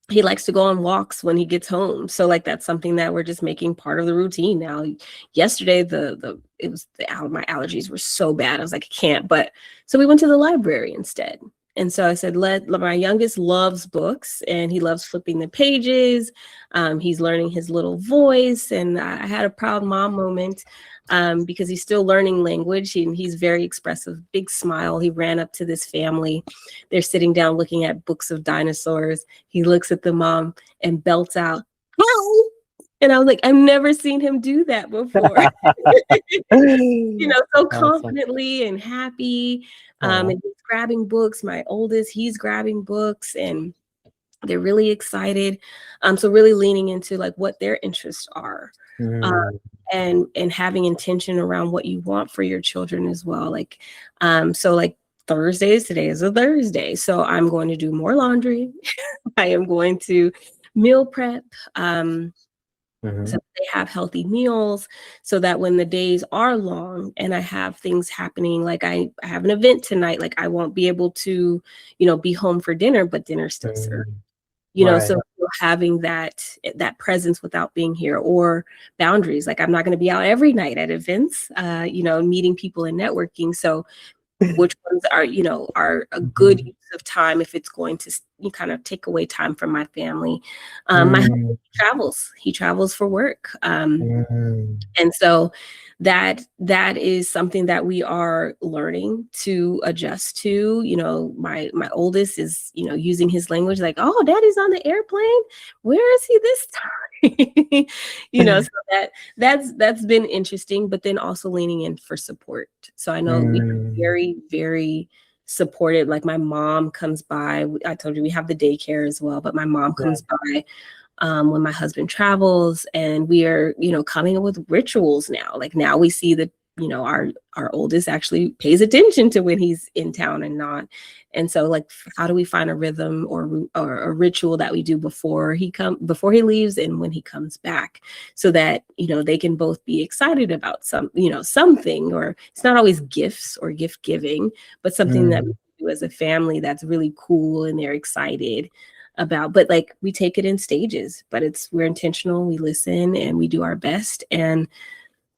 [SPEAKER 6] He likes to go on walks when he gets home. So like that's something that we're just making part of the routine now. Yesterday my allergies were so bad. I was like, I can't. But so we went to the library instead. And so I said, my youngest loves books and he loves flipping the pages. He's learning his little voice. And I had a proud mom moment because he's still learning language and he's very expressive, big smile. He ran up to this family. They're sitting down looking at books of dinosaurs. He looks at the mom and belts out, "Ow!" And I was like, I've never seen him do that before. You know, so confidently and happy. And he's grabbing books. My oldest, he's grabbing books and they're really excited. So really leaning into like what their interests are. And having intention around what you want for your children as well. Like, so like today is a Thursday. So I'm going to do more laundry. I am going to meal prep. So they have healthy meals so that when the days are long and I have things happening, like I have an event tonight, like I won't be able to, you know, be home for dinner, but dinner's still served. You know, so having that presence without being here, or boundaries. Like I'm not going to be out every night at events, you know, meeting people and networking. So which ones are, you know, are a good use of time if it's going to kind of take away time from my family. My husband he travels for work. And so that is something that we are learning to adjust to. You know, my oldest is, you know, using his language like, oh, daddy's on the airplane. Where is he this time? You know, so that's been interesting, but then also leaning in for support. So I know we're very, very supported. Like my mom comes by. I told you we have the daycare as well, but my mom comes by when my husband travels, and we are, you know, coming up with rituals now. Like now we see that, you know, our oldest actually pays attention to when he's in town and not. And so like, how do we find a rhythm or a ritual that we do before he leaves and when he comes back, so that, you know, they can both be excited about something, or it's not always gifts or gift giving, but something that we do as a family that's really cool and they're excited about. But like we take it in stages, but we're intentional, we listen and we do our best. And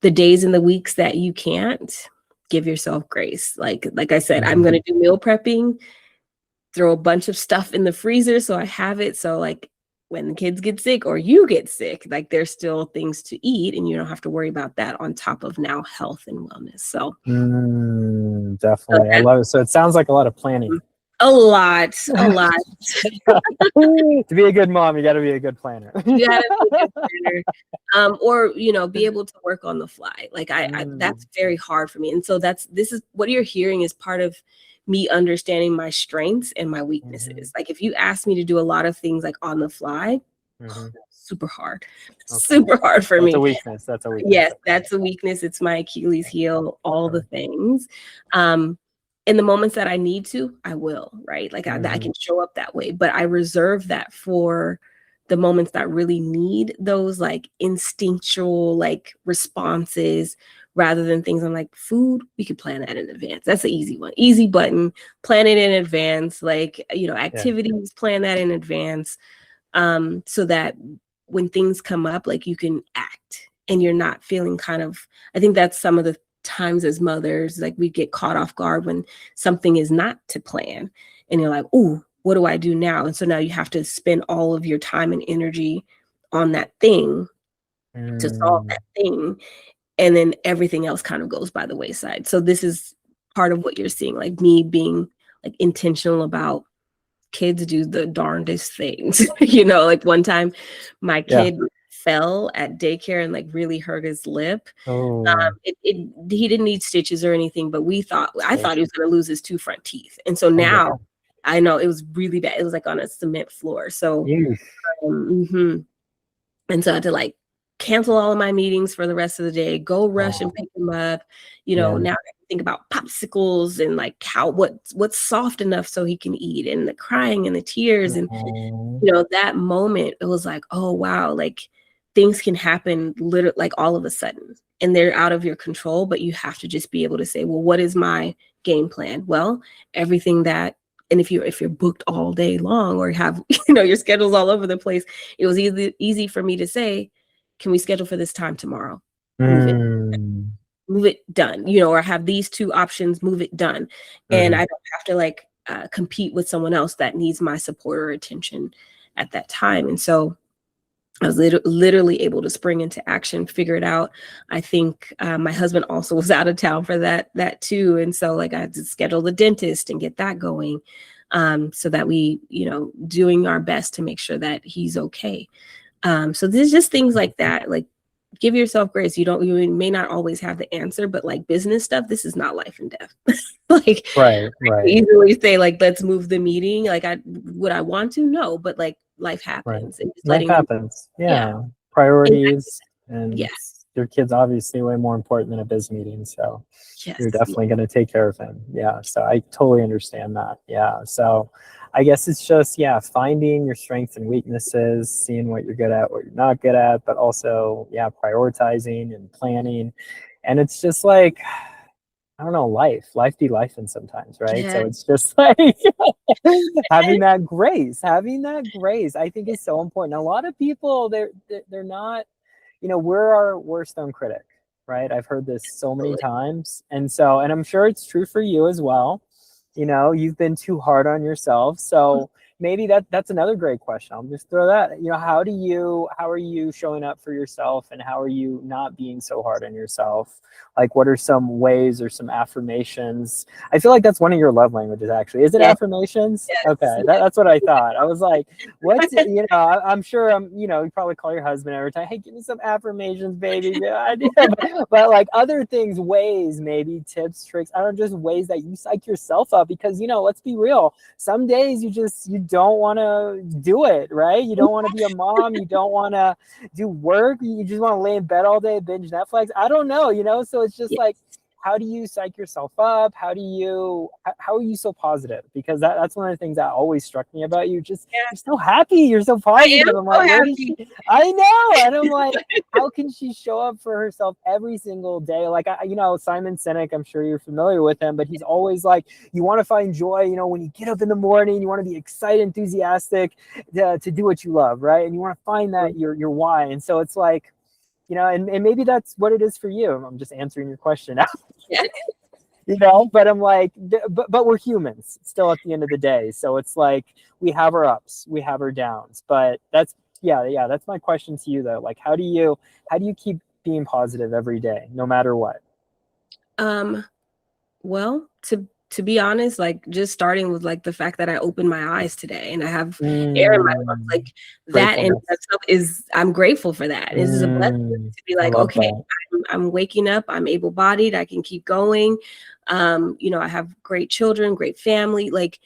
[SPEAKER 6] the days and the weeks that you can't, give yourself grace. Like I said, I'm going to do meal prepping, throw a bunch of stuff in the freezer so I have it. So like when the kids get sick or you get sick, like there's still things to eat and you don't have to worry about that on top of now health and wellness. So
[SPEAKER 5] definitely. I love it. So it sounds like a lot of planning.
[SPEAKER 6] A lot.
[SPEAKER 5] To be a good mom, you got to be a good planner.
[SPEAKER 6] You gotta be a good planner. Or be able to work on the fly. Like I that's very hard for me. And so this is what you're hearing is part of me understanding my strengths and my weaknesses. Like if you ask me to do a lot of things like on the fly, super hard. Super hard for me.
[SPEAKER 5] That's a weakness. That's a weakness.
[SPEAKER 6] Yes, that's a weakness. It's my Achilles heel, all the things. In the moments that I need to, I will, right? Like I can show up that way, but I reserve that for the moments that really need those like instinctual like responses rather than things on like food. We could plan that in advance. That's an easy one. Easy button, plan it in advance. Like, activities, plan that in advance. So that when things come up, like you can act and you're not feeling I think that's some of the times as mothers, like we get caught off guard when something is not to plan and you're like, ooh, what do I do now? And so now you have to spend all of your time and energy on that thing to solve that thing. And then everything else kind of goes by the wayside. So this is part of what you're seeing, like me being like intentional about kids do the darndest things. Like one time my kid fell at daycare and like really hurt his lip. He didn't need stitches or anything, but I thought he was going to lose his 2 front teeth. And so now I know it was really bad. It was like on a cement floor. So, and so I had to like cancel all of my meetings for the rest of the day, go rush and pick him up. Now I have to think about popsicles and like what's soft enough so he can eat, and the crying and the tears. And, that moment, it was like, oh, wow, like things can happen literally like all of a sudden and they're out of your control, but you have to just be able to say, well, what is my game plan? Well, everything that, and if you're booked all day long or have, your schedule's all over the place, it was easy for me to say, can we schedule for this time tomorrow? Move it done, or have these 2 options, move it done. And I don't have to like compete with someone else that needs my support or attention at that time. And so I was literally able to spring into action, figure it out. I think my husband also was out of town for that too. And so like I had to schedule the dentist and get that going so that we, doing our best to make sure that he's okay. So there's just things like that, like give yourself grace. You may not always have the answer, but like business stuff, this is not life and death. Like
[SPEAKER 5] right.
[SPEAKER 6] I easily say like, let's move the meeting. Like would I want to? No, but like life happens. And just
[SPEAKER 5] life happens. Priorities and
[SPEAKER 6] yes.
[SPEAKER 5] Your kid's obviously way more important than a biz meeting. So you're definitely going to take care of him. Yeah. So I totally understand that. Yeah. So I guess it's just, finding your strengths and weaknesses, seeing what you're good at, what you're not good at, but also, prioritizing and planning. And it's just like, I don't know, life be lifing sometimes, right? So it's just like having that grace, I think is so important. A lot of people, they're not, we're our worst own critic, right? I've heard this so many times. And I'm sure it's true for you as well. You've been too hard on yourself. So maybe that's another great question. I'll just throw that, how are you showing up for yourself, and how are you not being so hard on yourself? Like, what are some ways or some affirmations? I feel like that's one of your love languages, actually. Is it affirmations? Yes. Okay. That's what I thought. I was like, what's, I'm sure you probably call your husband every time, hey, give me some affirmations, baby. But like other things, ways, maybe tips, tricks, I don't know, just ways that you psych yourself up, because, let's be real. Some days you don't want to do it, right? You don't want to be a mom. You don't want to do work. You just want to lay in bed all day, binge Netflix. I don't know, so it's just like, how do you psych yourself up? How are you so positive? Because that's one of the things that always struck me about you. Just you're so happy. You're so positive. I'm like, I know. And I'm like, how can she show up for herself every single day? Like, Simon Sinek, I'm sure you're familiar with him, but he's always like, you want to find joy, when you get up in the morning, you want to be excited, enthusiastic to do what you love, right? And you want to find that your why. And so it's like, and maybe that's what it is for you. I'm just answering your question now. But I'm like, but we're humans still at the end of the day. So it's like, we have our ups, we have our downs, but that's my question to you though. Like, how do you keep being positive every day, no matter what?
[SPEAKER 6] Well, to to be honest, like just starting with like the fact that I opened my eyes today and I have air in my lungs, like that in itself is, I'm grateful for that. This is a blessing to be like, okay, I'm waking up, I'm able-bodied, I can keep going. You know, I have great children, great family, like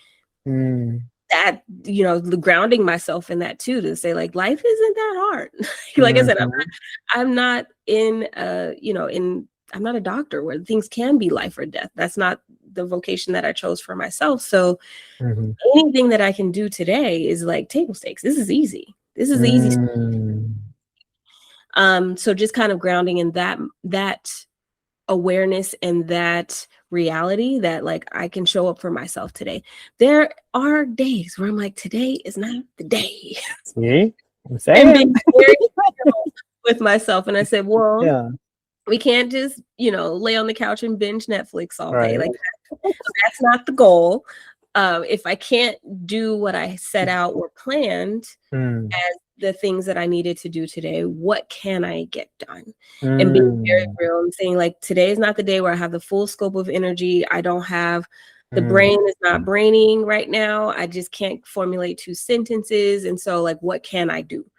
[SPEAKER 6] that, you know, the grounding myself in that too, to say like, life isn't that hard. Like I said, I'm not in, you know, I'm not a doctor where things can be life or death. That's not the vocation that I chose for myself. So anything that I can do today is like table stakes. This is easy. This is the easy stuff. So just kind of grounding in that awareness and that reality that like I can show up for myself today. There are days where I'm like, today is not the day.
[SPEAKER 5] See? I'm saying.
[SPEAKER 6] And being very with myself. And I said, well, we can't just, you know, lay on the couch and binge Netflix all day. Like that's not the goal. If I can't do what I set out or planned as the things that I needed to do today, what can I get done? And being very real and saying like, today is not the day where I have the full scope of energy. I don't have, the brain is not braining right now. I just can't formulate 2 sentences. And so like, what can I do?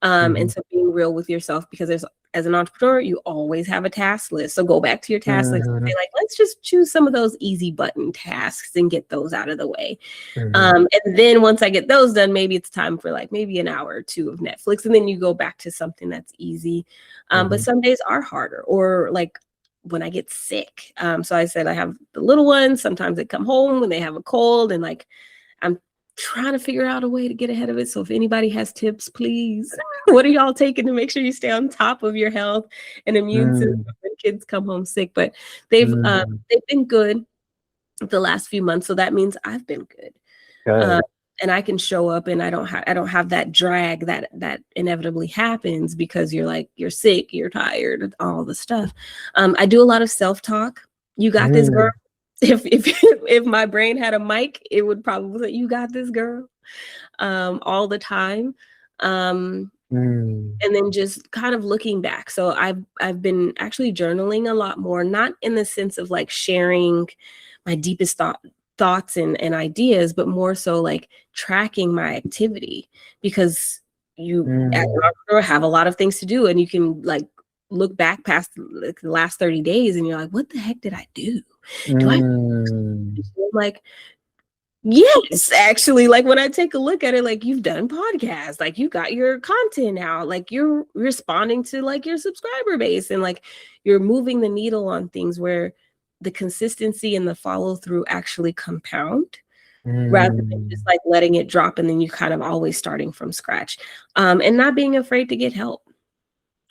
[SPEAKER 6] And so being real with yourself, because as an entrepreneur, you always have a task list. So go back to your task list and say like, let's just choose some of those easy button tasks and get those out of the way. And then once I get those done, maybe it's time for like maybe an hour or 2 of Netflix. And then you go back to something that's easy. But some days are harder, or like when I get sick. So I said, I have the little ones. Sometimes they come home when they have a cold, and like, I'm trying to figure out a way to get ahead of it. So if anybody has tips, please, what are y'all taking to make sure you stay on top of your health and immune system when kids come home sick? But they've been good the last few months. So that means I've been good. And I can show up, and I don't have that drag that inevitably happens because you're sick, you're tired, all the stuff. I do a lot of self-talk. You got this, girl. If my brain had a mic, it would probably say, you got this, girl, all the time. And then just kind of looking back. So I've been actually journaling a lot more, not in the sense of like sharing my deepest thoughts and ideas, but more so like tracking my activity, because you as an entrepreneur have a lot of things to do, and you can like look back past like the last 30 days and you're like, what the heck did I do? Like, yes, actually, like when I take a look at it, like you've done podcasts, like you got your content out, like you're responding to like your subscriber base, and like you're moving the needle on things where the consistency and the follow through actually compound, rather than just like letting it drop and then you kind of always starting from scratch, and not being afraid to get help.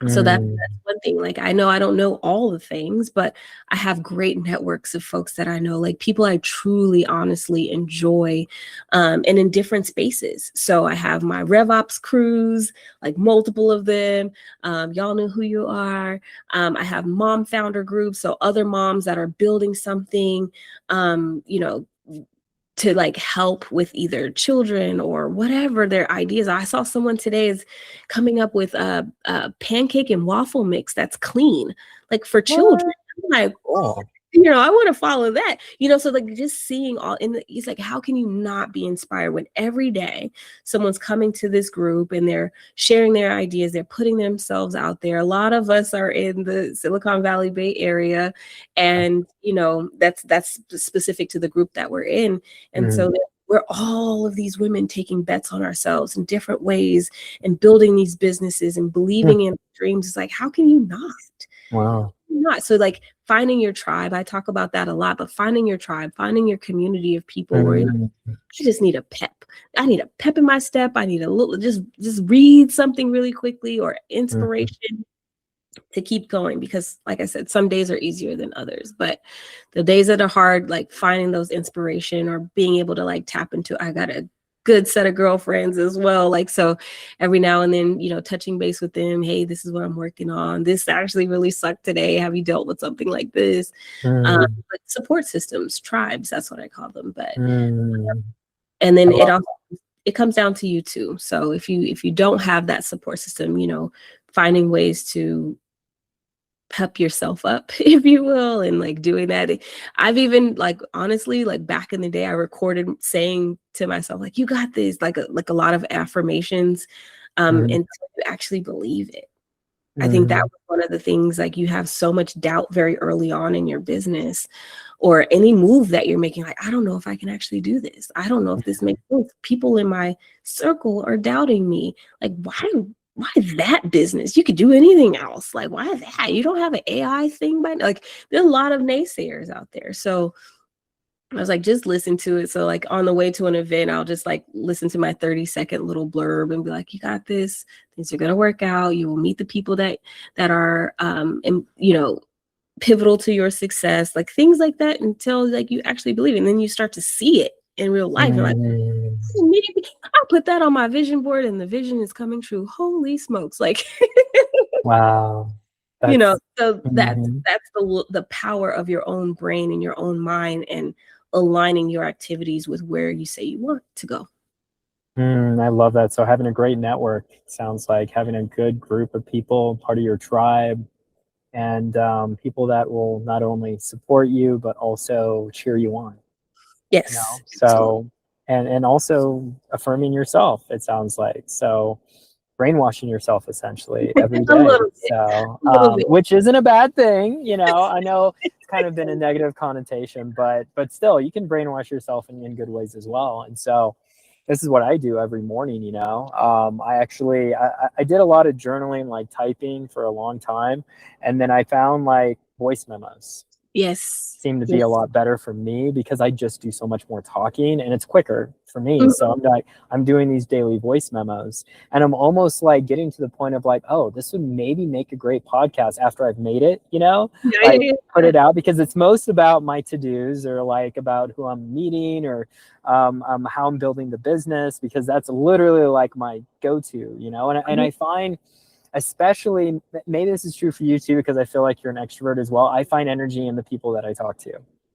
[SPEAKER 6] So that's one thing. Like, I know I don't know all the things, but I have great networks of folks that I know, like people I truly, honestly enjoy, and in different spaces. So I have my RevOps crews, like multiple of them. Y'all know who you are. I have mom founder groups. So other moms that are building something, you know, to like help with either children or whatever their ideas. I saw someone today is coming up with a pancake and waffle mix that's clean, like for children. I'm like, oh, you know, I want to follow that, you know. So like just seeing all in the, it's like, how can you not be inspired when every day someone's coming to this group and they're sharing their ideas, they're putting themselves out there. A lot of us are in the Silicon Valley Bay Area, and you know, that's specific to the group that we're in. And so we're all of these women taking bets on ourselves in different ways and building these businesses and believing in dreams. It's like, how can you not?
[SPEAKER 5] Wow.
[SPEAKER 6] Not so like finding your tribe. I talk about that a lot, but finding your tribe, finding your community of people where I just need a pep. I need a pep in my step. I need a little, just read something really quickly or inspiration to keep going, because like I said, some days are easier than others, but the days that are hard, like finding those inspiration or being able to like tap into, I got a good set of girlfriends as well. Like, so every now and then, you know, touching base with them. Hey, this is what I'm working on. This actually really sucked today. Have you dealt with something like this? But support systems, tribes, that's what I call them. But, and then it comes down to you too. So if you don't have that support system, you know, finding ways to pep yourself up, if you will, and like doing that. I've even like, honestly, like back in the day, I recorded saying to myself, like, you got this, like a lot of affirmations, until you actually believe it. I think that was one of the things, like you have so much doubt very early on in your business or any move that you're making. Like, I don't know if I can actually do this. I don't know if this makes sense. People in my circle are doubting me. Like, why that business? You could do anything else. Like, why that? You don't have an AI thing by like, there's a lot of naysayers out there. So I was like, just listen to it. So like on the way to an event, I'll just like listen to my 30-second little blurb and be like, you got this. Things are going to work out. You will meet the people that are, and, you know, pivotal to your success, like things like that, until like you actually believe it. And then you start to see it in real life. You're like, I'll put that on my vision board and the vision is coming true. Holy smokes. Like,
[SPEAKER 5] wow.
[SPEAKER 6] You know, so that's the power of your own brain and your own mind and aligning your activities with where you say you want to go.
[SPEAKER 5] I love that. So having a great network sounds like having a good group of people, part of your tribe, and people that will not only support you, but also cheer you on.
[SPEAKER 6] Yes.
[SPEAKER 5] You know? So, and also affirming yourself, it sounds like. So brainwashing yourself essentially every day. So, which isn't a bad thing, you know. I know it's kind of been a negative connotation, but still, you can brainwash yourself in good ways as well. And so, this is what I do every morning. You know, I did a lot of journaling, like typing, for a long time, and then I found like voice memos.
[SPEAKER 6] Yes.
[SPEAKER 5] Seem to be a lot better for me because I just do so much more talking and it's quicker for me. So I'm doing these daily voice memos and I'm almost like getting to the point of like, oh, this would maybe make a great podcast after I've made it, you know, like put it out, because it's most about my to-dos or like about who I'm meeting or how I'm building the business, because that's literally like my go-to, you know, and I find, especially, maybe this is true for you too, because I feel like you're an extrovert as well. I find energy in the people that I talk to,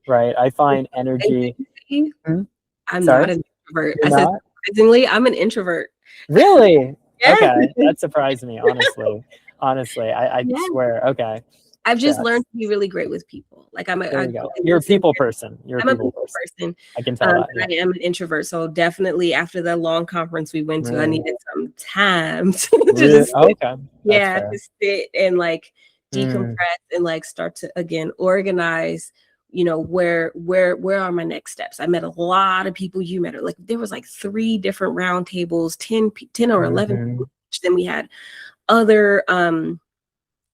[SPEAKER 5] right? I find energy.
[SPEAKER 6] I'm not an introvert. I said, surprisingly, I'm an introvert.
[SPEAKER 5] Really? Okay. That surprised me, honestly. I swear. Okay.
[SPEAKER 6] I've just learned to be really great with people. Like
[SPEAKER 5] you're a people person.
[SPEAKER 6] I'm a people person.
[SPEAKER 5] I can tell that.
[SPEAKER 6] I am an introvert. So definitely after that long conference we went to, I needed some time to just to sit and like decompress and like start to again organize, you know, where are my next steps. I met a lot of people. You met, like there was like 3 different round tables, 10 or 11 people. Then we had other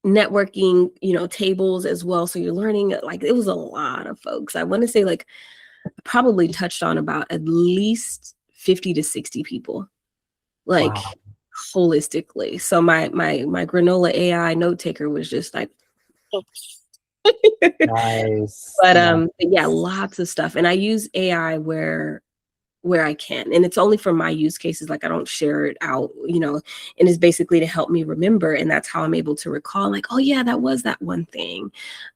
[SPEAKER 6] networking, you know, tables as well. So you're learning, like it was a lot of folks. I want to say like probably touched on about at least 50 to 60 people, like holistically. So my granola AI note taker was just like
[SPEAKER 5] nice.
[SPEAKER 6] But yeah, lots of stuff. And I use AI where I can, and it's only for my use cases. Like I don't share it out, you know, and it's basically to help me remember. And that's how I'm able to recall, like, oh yeah, that was that one thing.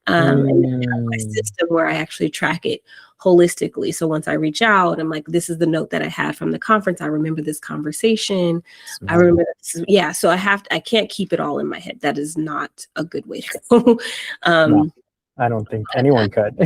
[SPEAKER 6] And then I have my system where I actually track it holistically. So once I reach out, I'm like, this is the note that I had from the conference. I remember this conversation. I remember this. So I can't keep it all in my head. That is not a good way to go.
[SPEAKER 5] No. I don't think anyone could.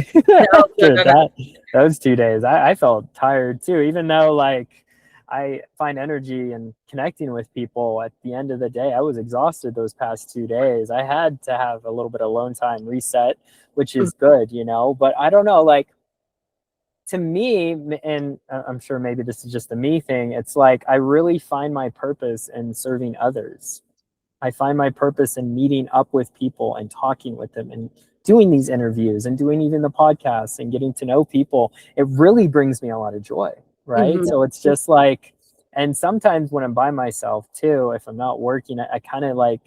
[SPEAKER 5] Those 2 days, I felt tired too, even though like I find energy in connecting with people. At the end of the day, I was exhausted those past 2 days. I had to have a little bit of alone time, reset, which is good, you know, but I don't know, like to me, and I'm sure maybe this is just a me thing, it's like I really find my purpose in serving others. I find my purpose in meeting up with people and talking with them and doing these interviews and doing even the podcasts and getting to know people. It really brings me a lot of joy, right? So it's just like, and sometimes when I'm by myself too, if I'm not working, I kind of like,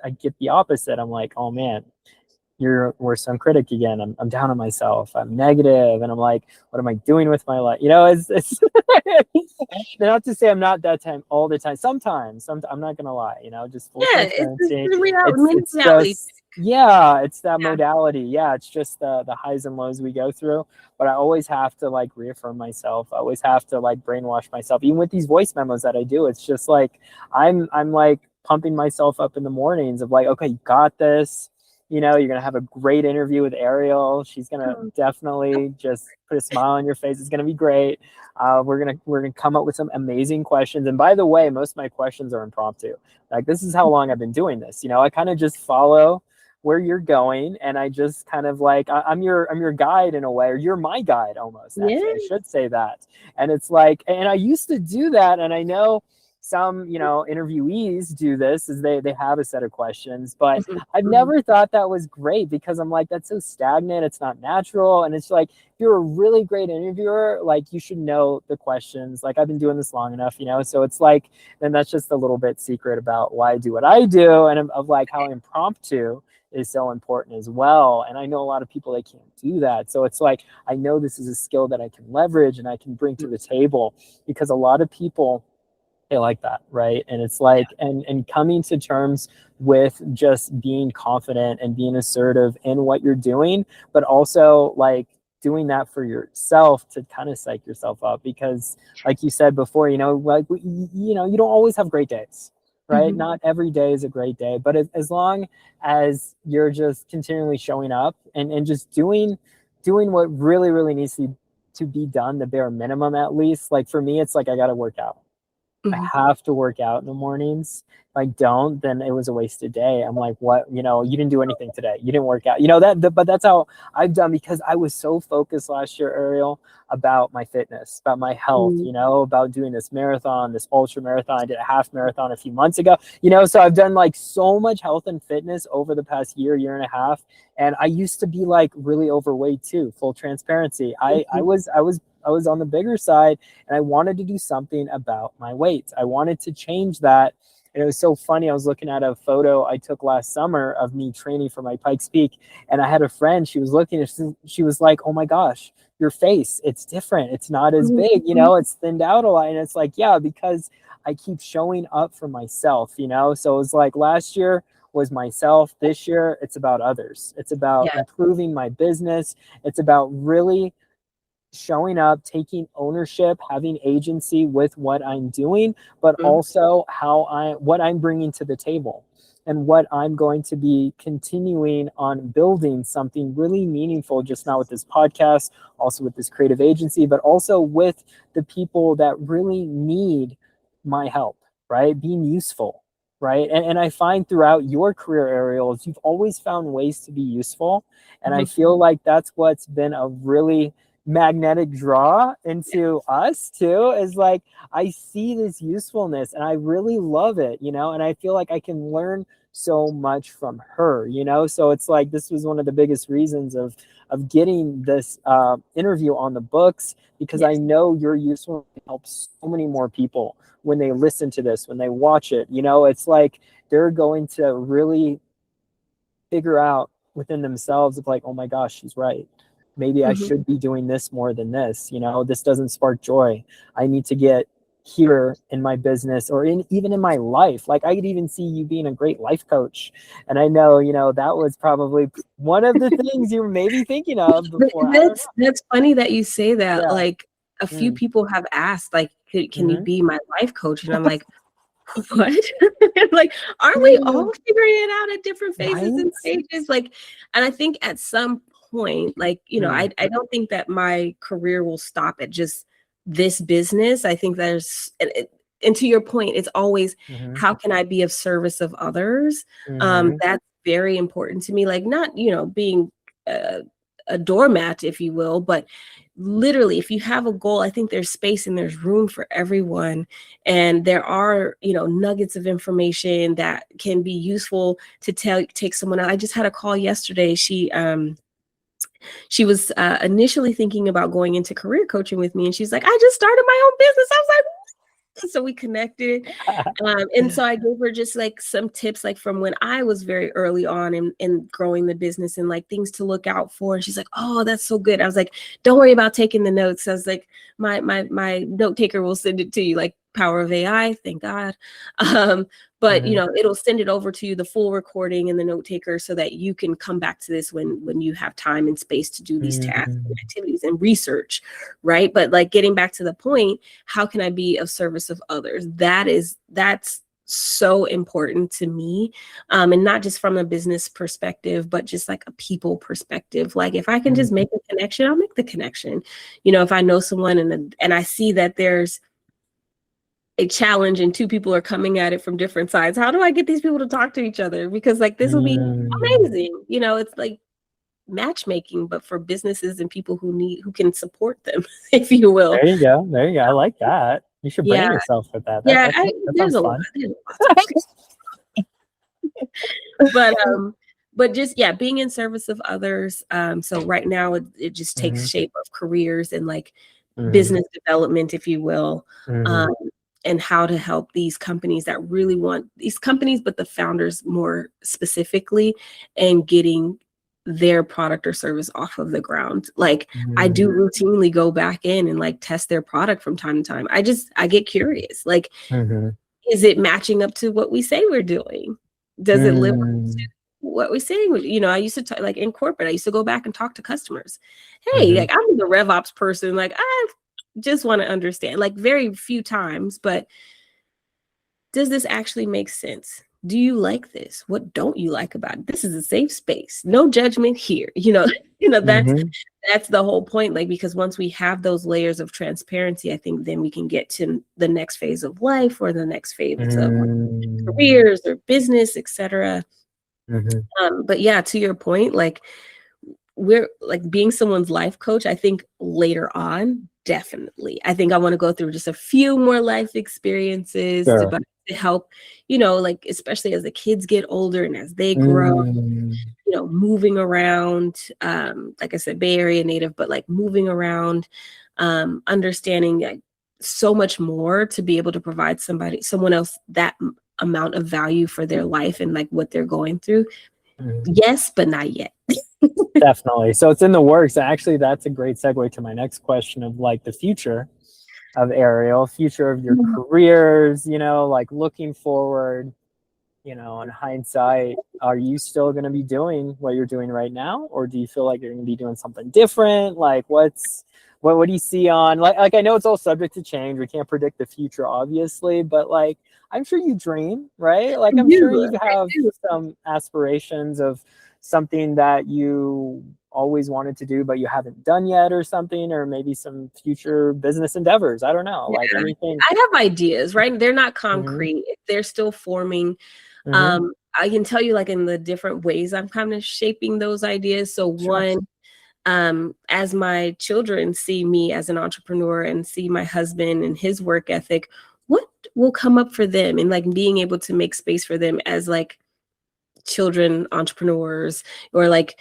[SPEAKER 5] I get the opposite. I'm like, oh man, we're some critic again. I'm down on myself. I'm negative, and I'm like, what am I doing with my life? You know, it's not to say I'm not that time all the time. Sometimes I'm not gonna lie. You know, just full transparency. It's just, it's that modality. Yeah, it's just the highs and lows we go through. But I always have to like reaffirm myself. I always have to like brainwash myself. Even with these voice memos that I do, it's just like I'm like pumping myself up in the mornings of like, okay, you got this. You know, you're going to have a great interview with Arriel. She's going to definitely just put a smile on your face. It's going to be great. We're gonna come up with some amazing questions. And by the way, most of my questions are impromptu. Like, this is how long I've been doing this. You know, I kind of just follow where you're going, and I just kind of like, I'm your guide in a way, or you're my guide almost. Actually, I should say that. And it's like, and I used to do that, and I know some, you know, interviewees do this, is they have a set of questions, but I've never thought that was great, because I'm like, that's so stagnant, it's not natural. And it's like, if you're a really great interviewer, like, you should know the questions. Like, I've been doing this long enough, you know, so it's like, then that's just a little bit secret about why I do what I do, and of like how impromptu is so important as well. And I know a lot of people, they can't do that. So it's like, I know this is a skill that I can leverage and I can bring to the table, because a lot of people, they like that, right? And it's like, and coming to terms with just being confident and being assertive in what you're doing, but also like doing that for yourself to kind of psych yourself up, because like you said before, you know, like, you know, you don't always have great days, right? Not every day is a great day, but as long as you're just continually showing up and just doing what really, really needs to be done, the bare minimum at least. Like, for me, it's like, I got to work out. I have to work out in the mornings. If I don't, then it was a wasted day. I'm like, what? You know, you didn't do anything today. You didn't work out. You know, but that's how I've done, because I was so focused last year, Arriel, about my fitness, about my health, you know, about doing this marathon, this ultra marathon. I did a half marathon a few months ago, you know, so I've done like so much health and fitness over the past year and a half. And I used to be like really overweight too, full transparency. I was on the bigger side, and I wanted to do something about my weight. I wanted to change that. And it was so funny. I was looking at a photo I took last summer of me training for my Pikes Peak. And I had a friend, she was looking, and she was like, oh my gosh, your face, it's different. It's not as big, you know, it's thinned out a lot. And it's like, yeah, because I keep showing up for myself, you know? So it was like, last year was myself. This year, it's about others. It's about improving my business. It's about really showing up, taking ownership, having agency with what I'm doing, but also what I'm bringing to the table, and what I'm going to be continuing on building something really meaningful, just not with this podcast, also with this creative agency, but also with the people that really need my help, right? Being useful, right? And I find throughout your career, Arriel, you've always found ways to be useful. And I feel like that's what's been a really magnetic draw into us too, is like, I see this usefulness and I really love it, you know, and I feel like I can learn so much from her, you know. So it's like, this was one of the biggest reasons of getting this interview on the books, because I know your usefulness helps so many more people when they listen to this, when they watch it, you know. It's like, they're going to really figure out within themselves of like, oh my gosh, she's right. Maybe I should be doing this more than this, you know, this doesn't spark joy. I need to get here in my business, or even in my life. Like, I could even see you being a great life coach. And I know, you know, that was probably one of the things you were maybe thinking of before.
[SPEAKER 6] That's funny that you say that. Yeah. Like, a few people have asked, like, can you be my life coach? And I'm like, what? Like, aren't we all figuring it out at different phases and stages? Like, and I think at some point, like, you know, I don't think that my career will stop at just this business. I think there's, and to your point, it's always, how can I be of service of others? That's very important to me. Like, not, you know, being a doormat, if you will, but literally, if you have a goal, I think there's space and there's room for everyone. And there are, you know, nuggets of information that can be useful to take someone out. I just had a call yesterday. She was initially thinking about going into career coaching with me, and she's like, I just started my own business. I was like, so we connected. And so I gave her just like some tips, like from when I was very early on in growing the business, and like things to look out for. And she's like, oh, that's so good. I was like, don't worry about taking the notes. I was like, my note taker will send it to you, like power of AI, thank God. But you know, it'll send it over to you, the full recording and the note taker, so that you can come back to this when you have time and space to do these tasks and activities and research, right? But like, getting back to the point, how can I be of service of others? That's so important to me. And not just from a business perspective, but just like a people perspective. Like if I can just make a connection, I'll make the connection. You know, if I know someone and I see that there's a challenge and two people are coming at it from different sides, how do I get these people to talk to each other? Because like this will be amazing. You know, it's like matchmaking, but for businesses and people who can support them, if you will.
[SPEAKER 5] There you go. There you go. I like that. You should brand
[SPEAKER 6] Yeah.
[SPEAKER 5] yourself with that.
[SPEAKER 6] Yeah,
[SPEAKER 5] That
[SPEAKER 6] there's
[SPEAKER 5] sounds
[SPEAKER 6] a
[SPEAKER 5] fun.
[SPEAKER 6] lot. But just being in service of others. So right now it just takes shape of careers and like business development, if you will. And how to help these companies that really want these companies, but the founders more specifically, and getting their product or service off of the ground. Like I do routinely go back in and like test their product from time to time. I get curious. Like, is it matching up to what we say we're doing? Does it live up to what we're saying? You know, I used to like in corporate, I used to go back and talk to customers. Hey, like I'm the RevOps person. Like I just want to understand, like very few times, but does this actually make sense? Do you like this? What don't you like about it? This is a safe space. No judgment here. You know, that's the whole point. Like, because once we have those layers of transparency, I think then we can get to the next phase of life or the next phase of careers or business, etc. But yeah, to your point, like we're like being someone's life coach, I think later on, definitely. I think I want to go through just a few more life experiences to help, you know, like especially as the kids get older and as they grow, you know, moving around, like I said, Bay Area native, but like moving around, understanding like so much more to be able to provide someone else that amount of value for their life and like what they're going through. Yes, but not yet.
[SPEAKER 5] Definitely. So it's in the works. Actually, that's a great segue to my next question of like the future of Arriel, future of your careers, you know, like looking forward, you know, in hindsight, are you still going to be doing what you're doing right now? Or do you feel like you're going to be doing something different? Like what do you see on like, I know it's all subject to change. We can't predict the future, obviously, but like, I'm sure you dream, right? Like, I'm sure you have some aspirations of something that you always wanted to do, but you haven't done yet or something, or maybe some future business endeavors. I don't know. Like anything.
[SPEAKER 6] I have ideas, right? They're not concrete. They're still forming. I can tell you like in the different ways I'm kind of shaping those ideas. So one, as my children see me as an entrepreneur and see my husband and his work ethic, what will come up for them, and like being able to make space for them as like children entrepreneurs, or like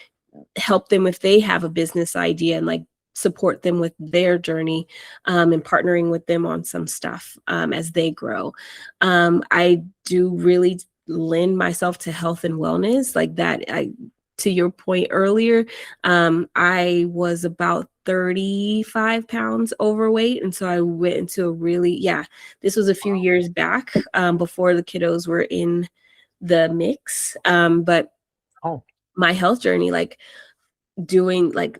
[SPEAKER 6] help them if they have a business idea and like support them with their journey, and partnering with them on some stuff as they grow. I do really lend myself to health and wellness like that. To your point earlier, I was about 35 pounds overweight. And so I went into a really, this was a few years back, before the kiddos were in the mix. But my health journey, like doing like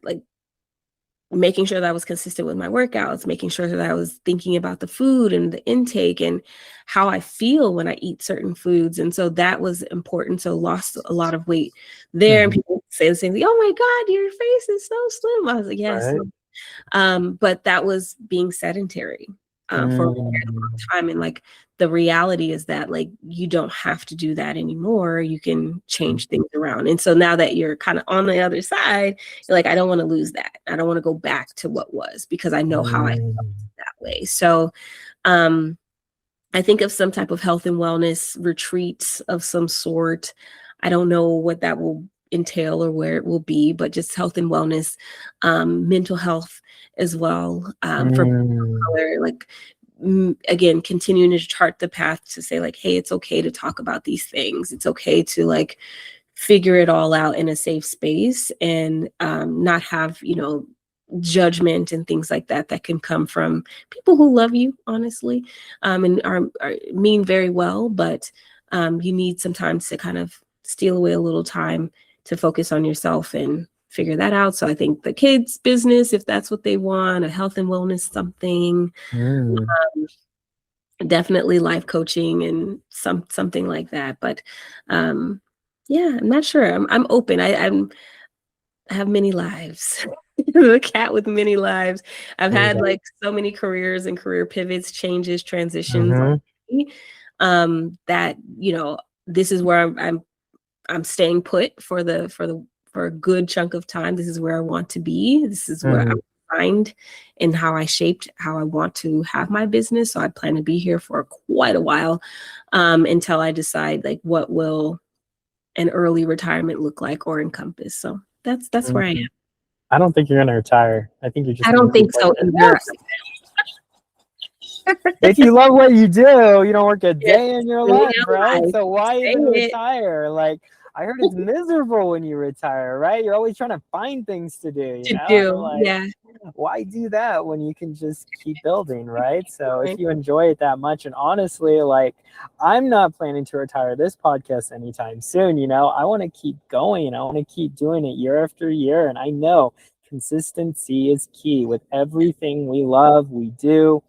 [SPEAKER 6] making sure that I was consistent with my workouts, making sure that I was thinking about the food and the intake and how I feel when I eat certain foods. And so that was important. So lost a lot of weight there. And people say the same thing, oh my God, your face is so slim. I was like, yes. But that was being sedentary for a very long time. And like, the reality is that like, you don't have to do that anymore. You can change things around. And so now that you're kind of on the other side, you're like, I don't want to lose that. I don't want to go back to what was, because I know how I felt that way. So I think of some type of health and wellness retreats of some sort. I don't know what that will entail or where it will be, but just health and wellness, mental health as well, for people of color, like again, continuing to chart the path to say like, hey, it's okay to talk about these things. It's okay to like figure it all out in a safe space and not have, you know, judgment and things like that that can come from people who love you, honestly, and are mean very well, but you need sometimes to kind of steal away a little time to focus on yourself and figure that out. So I think the kids' business, if that's what they want, a health and wellness something, definitely life coaching and something like that. But yeah, I'm not sure. I'm open. I have many lives. The cat with many lives. I've had like so many careers and career pivots, changes, transitions. That, you know, this is where I'm staying put for a good chunk of time. This is where I want to be. This is where I'm aligned in how I shaped how I want to have my business. So I plan to be here for quite a while, until I decide like what will an early retirement look like or encompass. So that's where I am.
[SPEAKER 5] I don't think you're gonna retire. I think you're just.
[SPEAKER 6] I don't think so either.
[SPEAKER 5] If you love what you do, you don't work a day in your life, right? So why even retire? Like, I heard it's miserable when you retire, right? You're always trying to find things to do. Like, why do that when you can just keep building, right? So if you enjoy it that much, and honestly, like, I'm not planning to retire this podcast anytime soon. You know, I want to keep going. I want to keep doing it year after year, and I know consistency is key with everything we love, we do.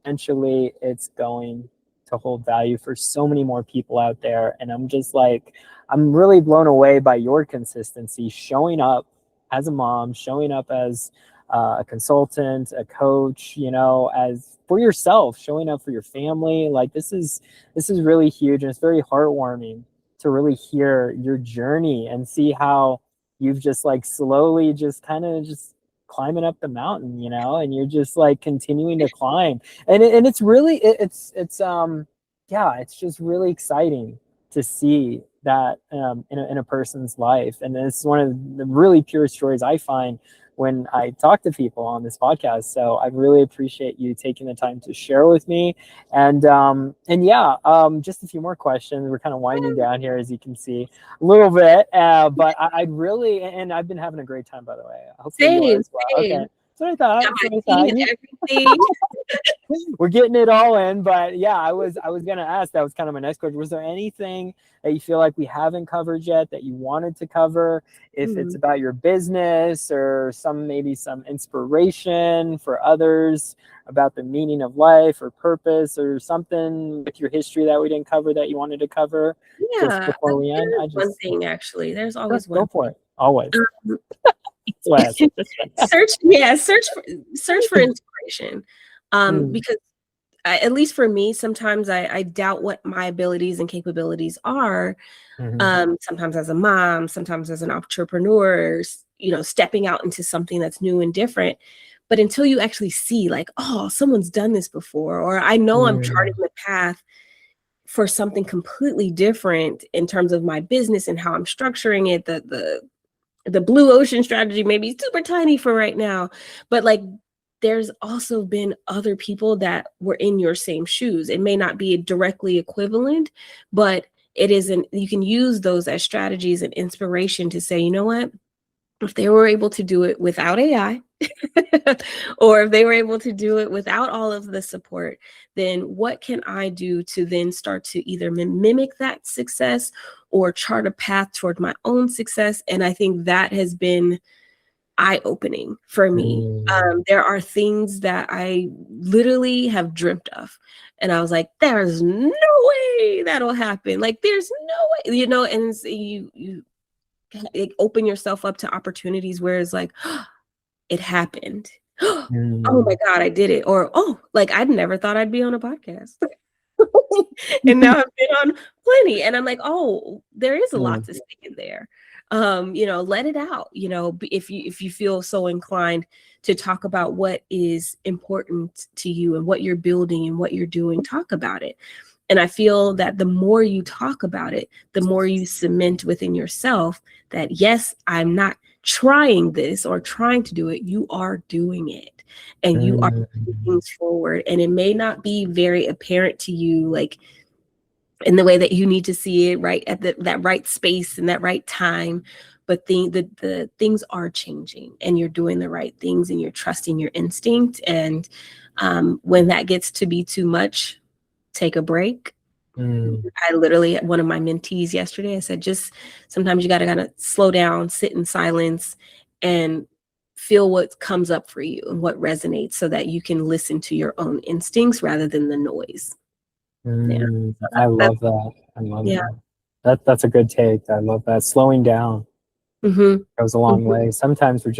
[SPEAKER 5] Eventually it's going to hold value for so many more people out there. And I'm just like, I'm really blown away by your consistency, showing up as a mom, showing up as a consultant, a coach, you know, as for yourself, showing up for your family. Like, this is really huge, and it's very heartwarming to really hear your journey and see how you've just like slowly just kind of just climbing up the mountain, you know, and you're just like continuing to climb, and it's really it's just really exciting to see that in a person's life. And it's one of the really pure stories I find when I talk to people on this podcast. So I really appreciate you taking the time to share with me. And just a few more questions. We're kind of winding down here, as you can see, a little bit. But I'd really, and I've been having a great time, by the way. I hope you are as well. Okay. So I thought. We're getting it all in, but yeah, I was gonna ask. That was kind of my next question. Was there anything that you feel like we haven't covered yet that you wanted to cover? If it's about your business or maybe some inspiration for others about the meaning of life or purpose, or something with your history that we didn't cover that you wanted to cover.
[SPEAKER 6] Yeah,
[SPEAKER 5] just before we end,
[SPEAKER 6] one thing actually. There's always one.
[SPEAKER 5] Go for it. Always.
[SPEAKER 6] Search for inspiration. Because at least for me, sometimes I doubt what my abilities and capabilities are. Sometimes as a mom, sometimes as an entrepreneur, you know, stepping out into something that's new and different. But until you actually see like, oh, someone's done this before, or I know I'm charting the path for something completely different in terms of my business and how I'm structuring it, the blue ocean strategy may be super tiny for right now, but like, there's also been other people that were in your same shoes. It may not be directly equivalent, but you can use those as strategies and inspiration to say, you know what, if they were able to do it without AI, or if they were able to do it without all of the support, then what can I do to then start to either mimic that success or chart a path toward my own success? And I think that has been eye-opening for me. There are things that I literally have dreamt of, and I was like, there's no way that'll happen. Like, there's no way, you know. And so you open yourself up to opportunities where it's like, oh, it happened. Oh my God, I did it. Or, oh, like, I'd never thought I'd be on a podcast. And now I've been on plenty. And I'm like, oh, there is a lot to stay in there. You know, let it out, you know, if you feel so inclined to talk about what is important to you and what you're building and what you're doing, talk about it. And I feel that the more you talk about it, the more you cement within yourself that, yes, I'm not trying this or trying to do it. You are doing it, and you are moving things forward. And it may not be very apparent to you, like, in the way that you need to see it, right at that right space and that right time, but the things are changing, and you're doing the right things, and you're trusting your instinct. And when that gets to be too much, take a break. I literally, one of my mentees yesterday, I said, just sometimes you got to kind of slow down, sit in silence, and feel what comes up for you and what resonates, so that you can listen to your own instincts rather than the noise.
[SPEAKER 5] I love that. I love
[SPEAKER 6] Yeah.
[SPEAKER 5] That's a good take. I love that. Slowing down goes a long
[SPEAKER 6] Mm-hmm.
[SPEAKER 5] way. Sometimes we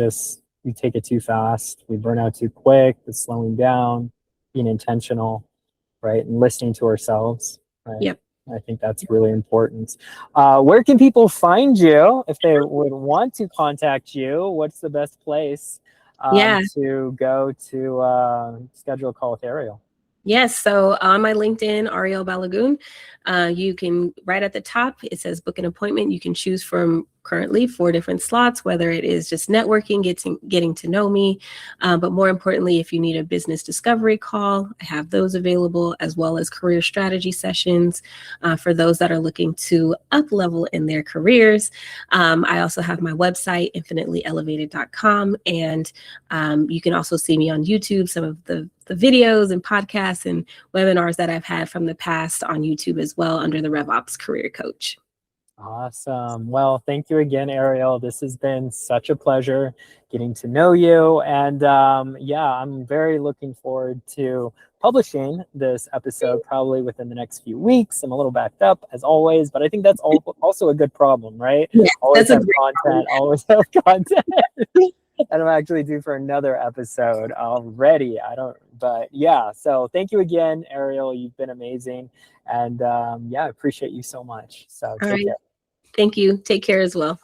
[SPEAKER 5] take it too fast. We burn out too quick. But slowing down, being intentional, right, and listening to ourselves, right.
[SPEAKER 6] Yep.
[SPEAKER 5] I think that's really important. Where can people find you if they would want to contact you? What's the best place
[SPEAKER 6] Yeah.
[SPEAKER 5] to go to schedule a call with Arriel?
[SPEAKER 6] Yes. So on my LinkedIn, Arriel Balogun, you can, right at the top, it says book an appointment. You can choose from currently 4 different slots, whether it is just networking, getting to know me. But more importantly, if you need a business discovery call, I have those available, as well as career strategy sessions for those that are looking to up level in their careers. I also have my website, infinitelyelevated.com. And you can also see me on YouTube, some of the videos and podcasts and webinars that I've had from the past on YouTube as well under the RevOps Career Coach.
[SPEAKER 5] Awesome. Well, thank you again, Arriel. This has been such a pleasure getting to know you. And yeah, I'm very looking forward to publishing this episode probably within the next few weeks. I'm a little backed up as always, but I think that's also a good problem, right?
[SPEAKER 6] Yeah,
[SPEAKER 5] always
[SPEAKER 6] that's
[SPEAKER 5] have content, always have content. And I'm actually due for another episode already. But yeah, so thank you again, Arriel. You've been amazing. And yeah, I appreciate you so much. So take care.
[SPEAKER 6] Thank you. Take care as well.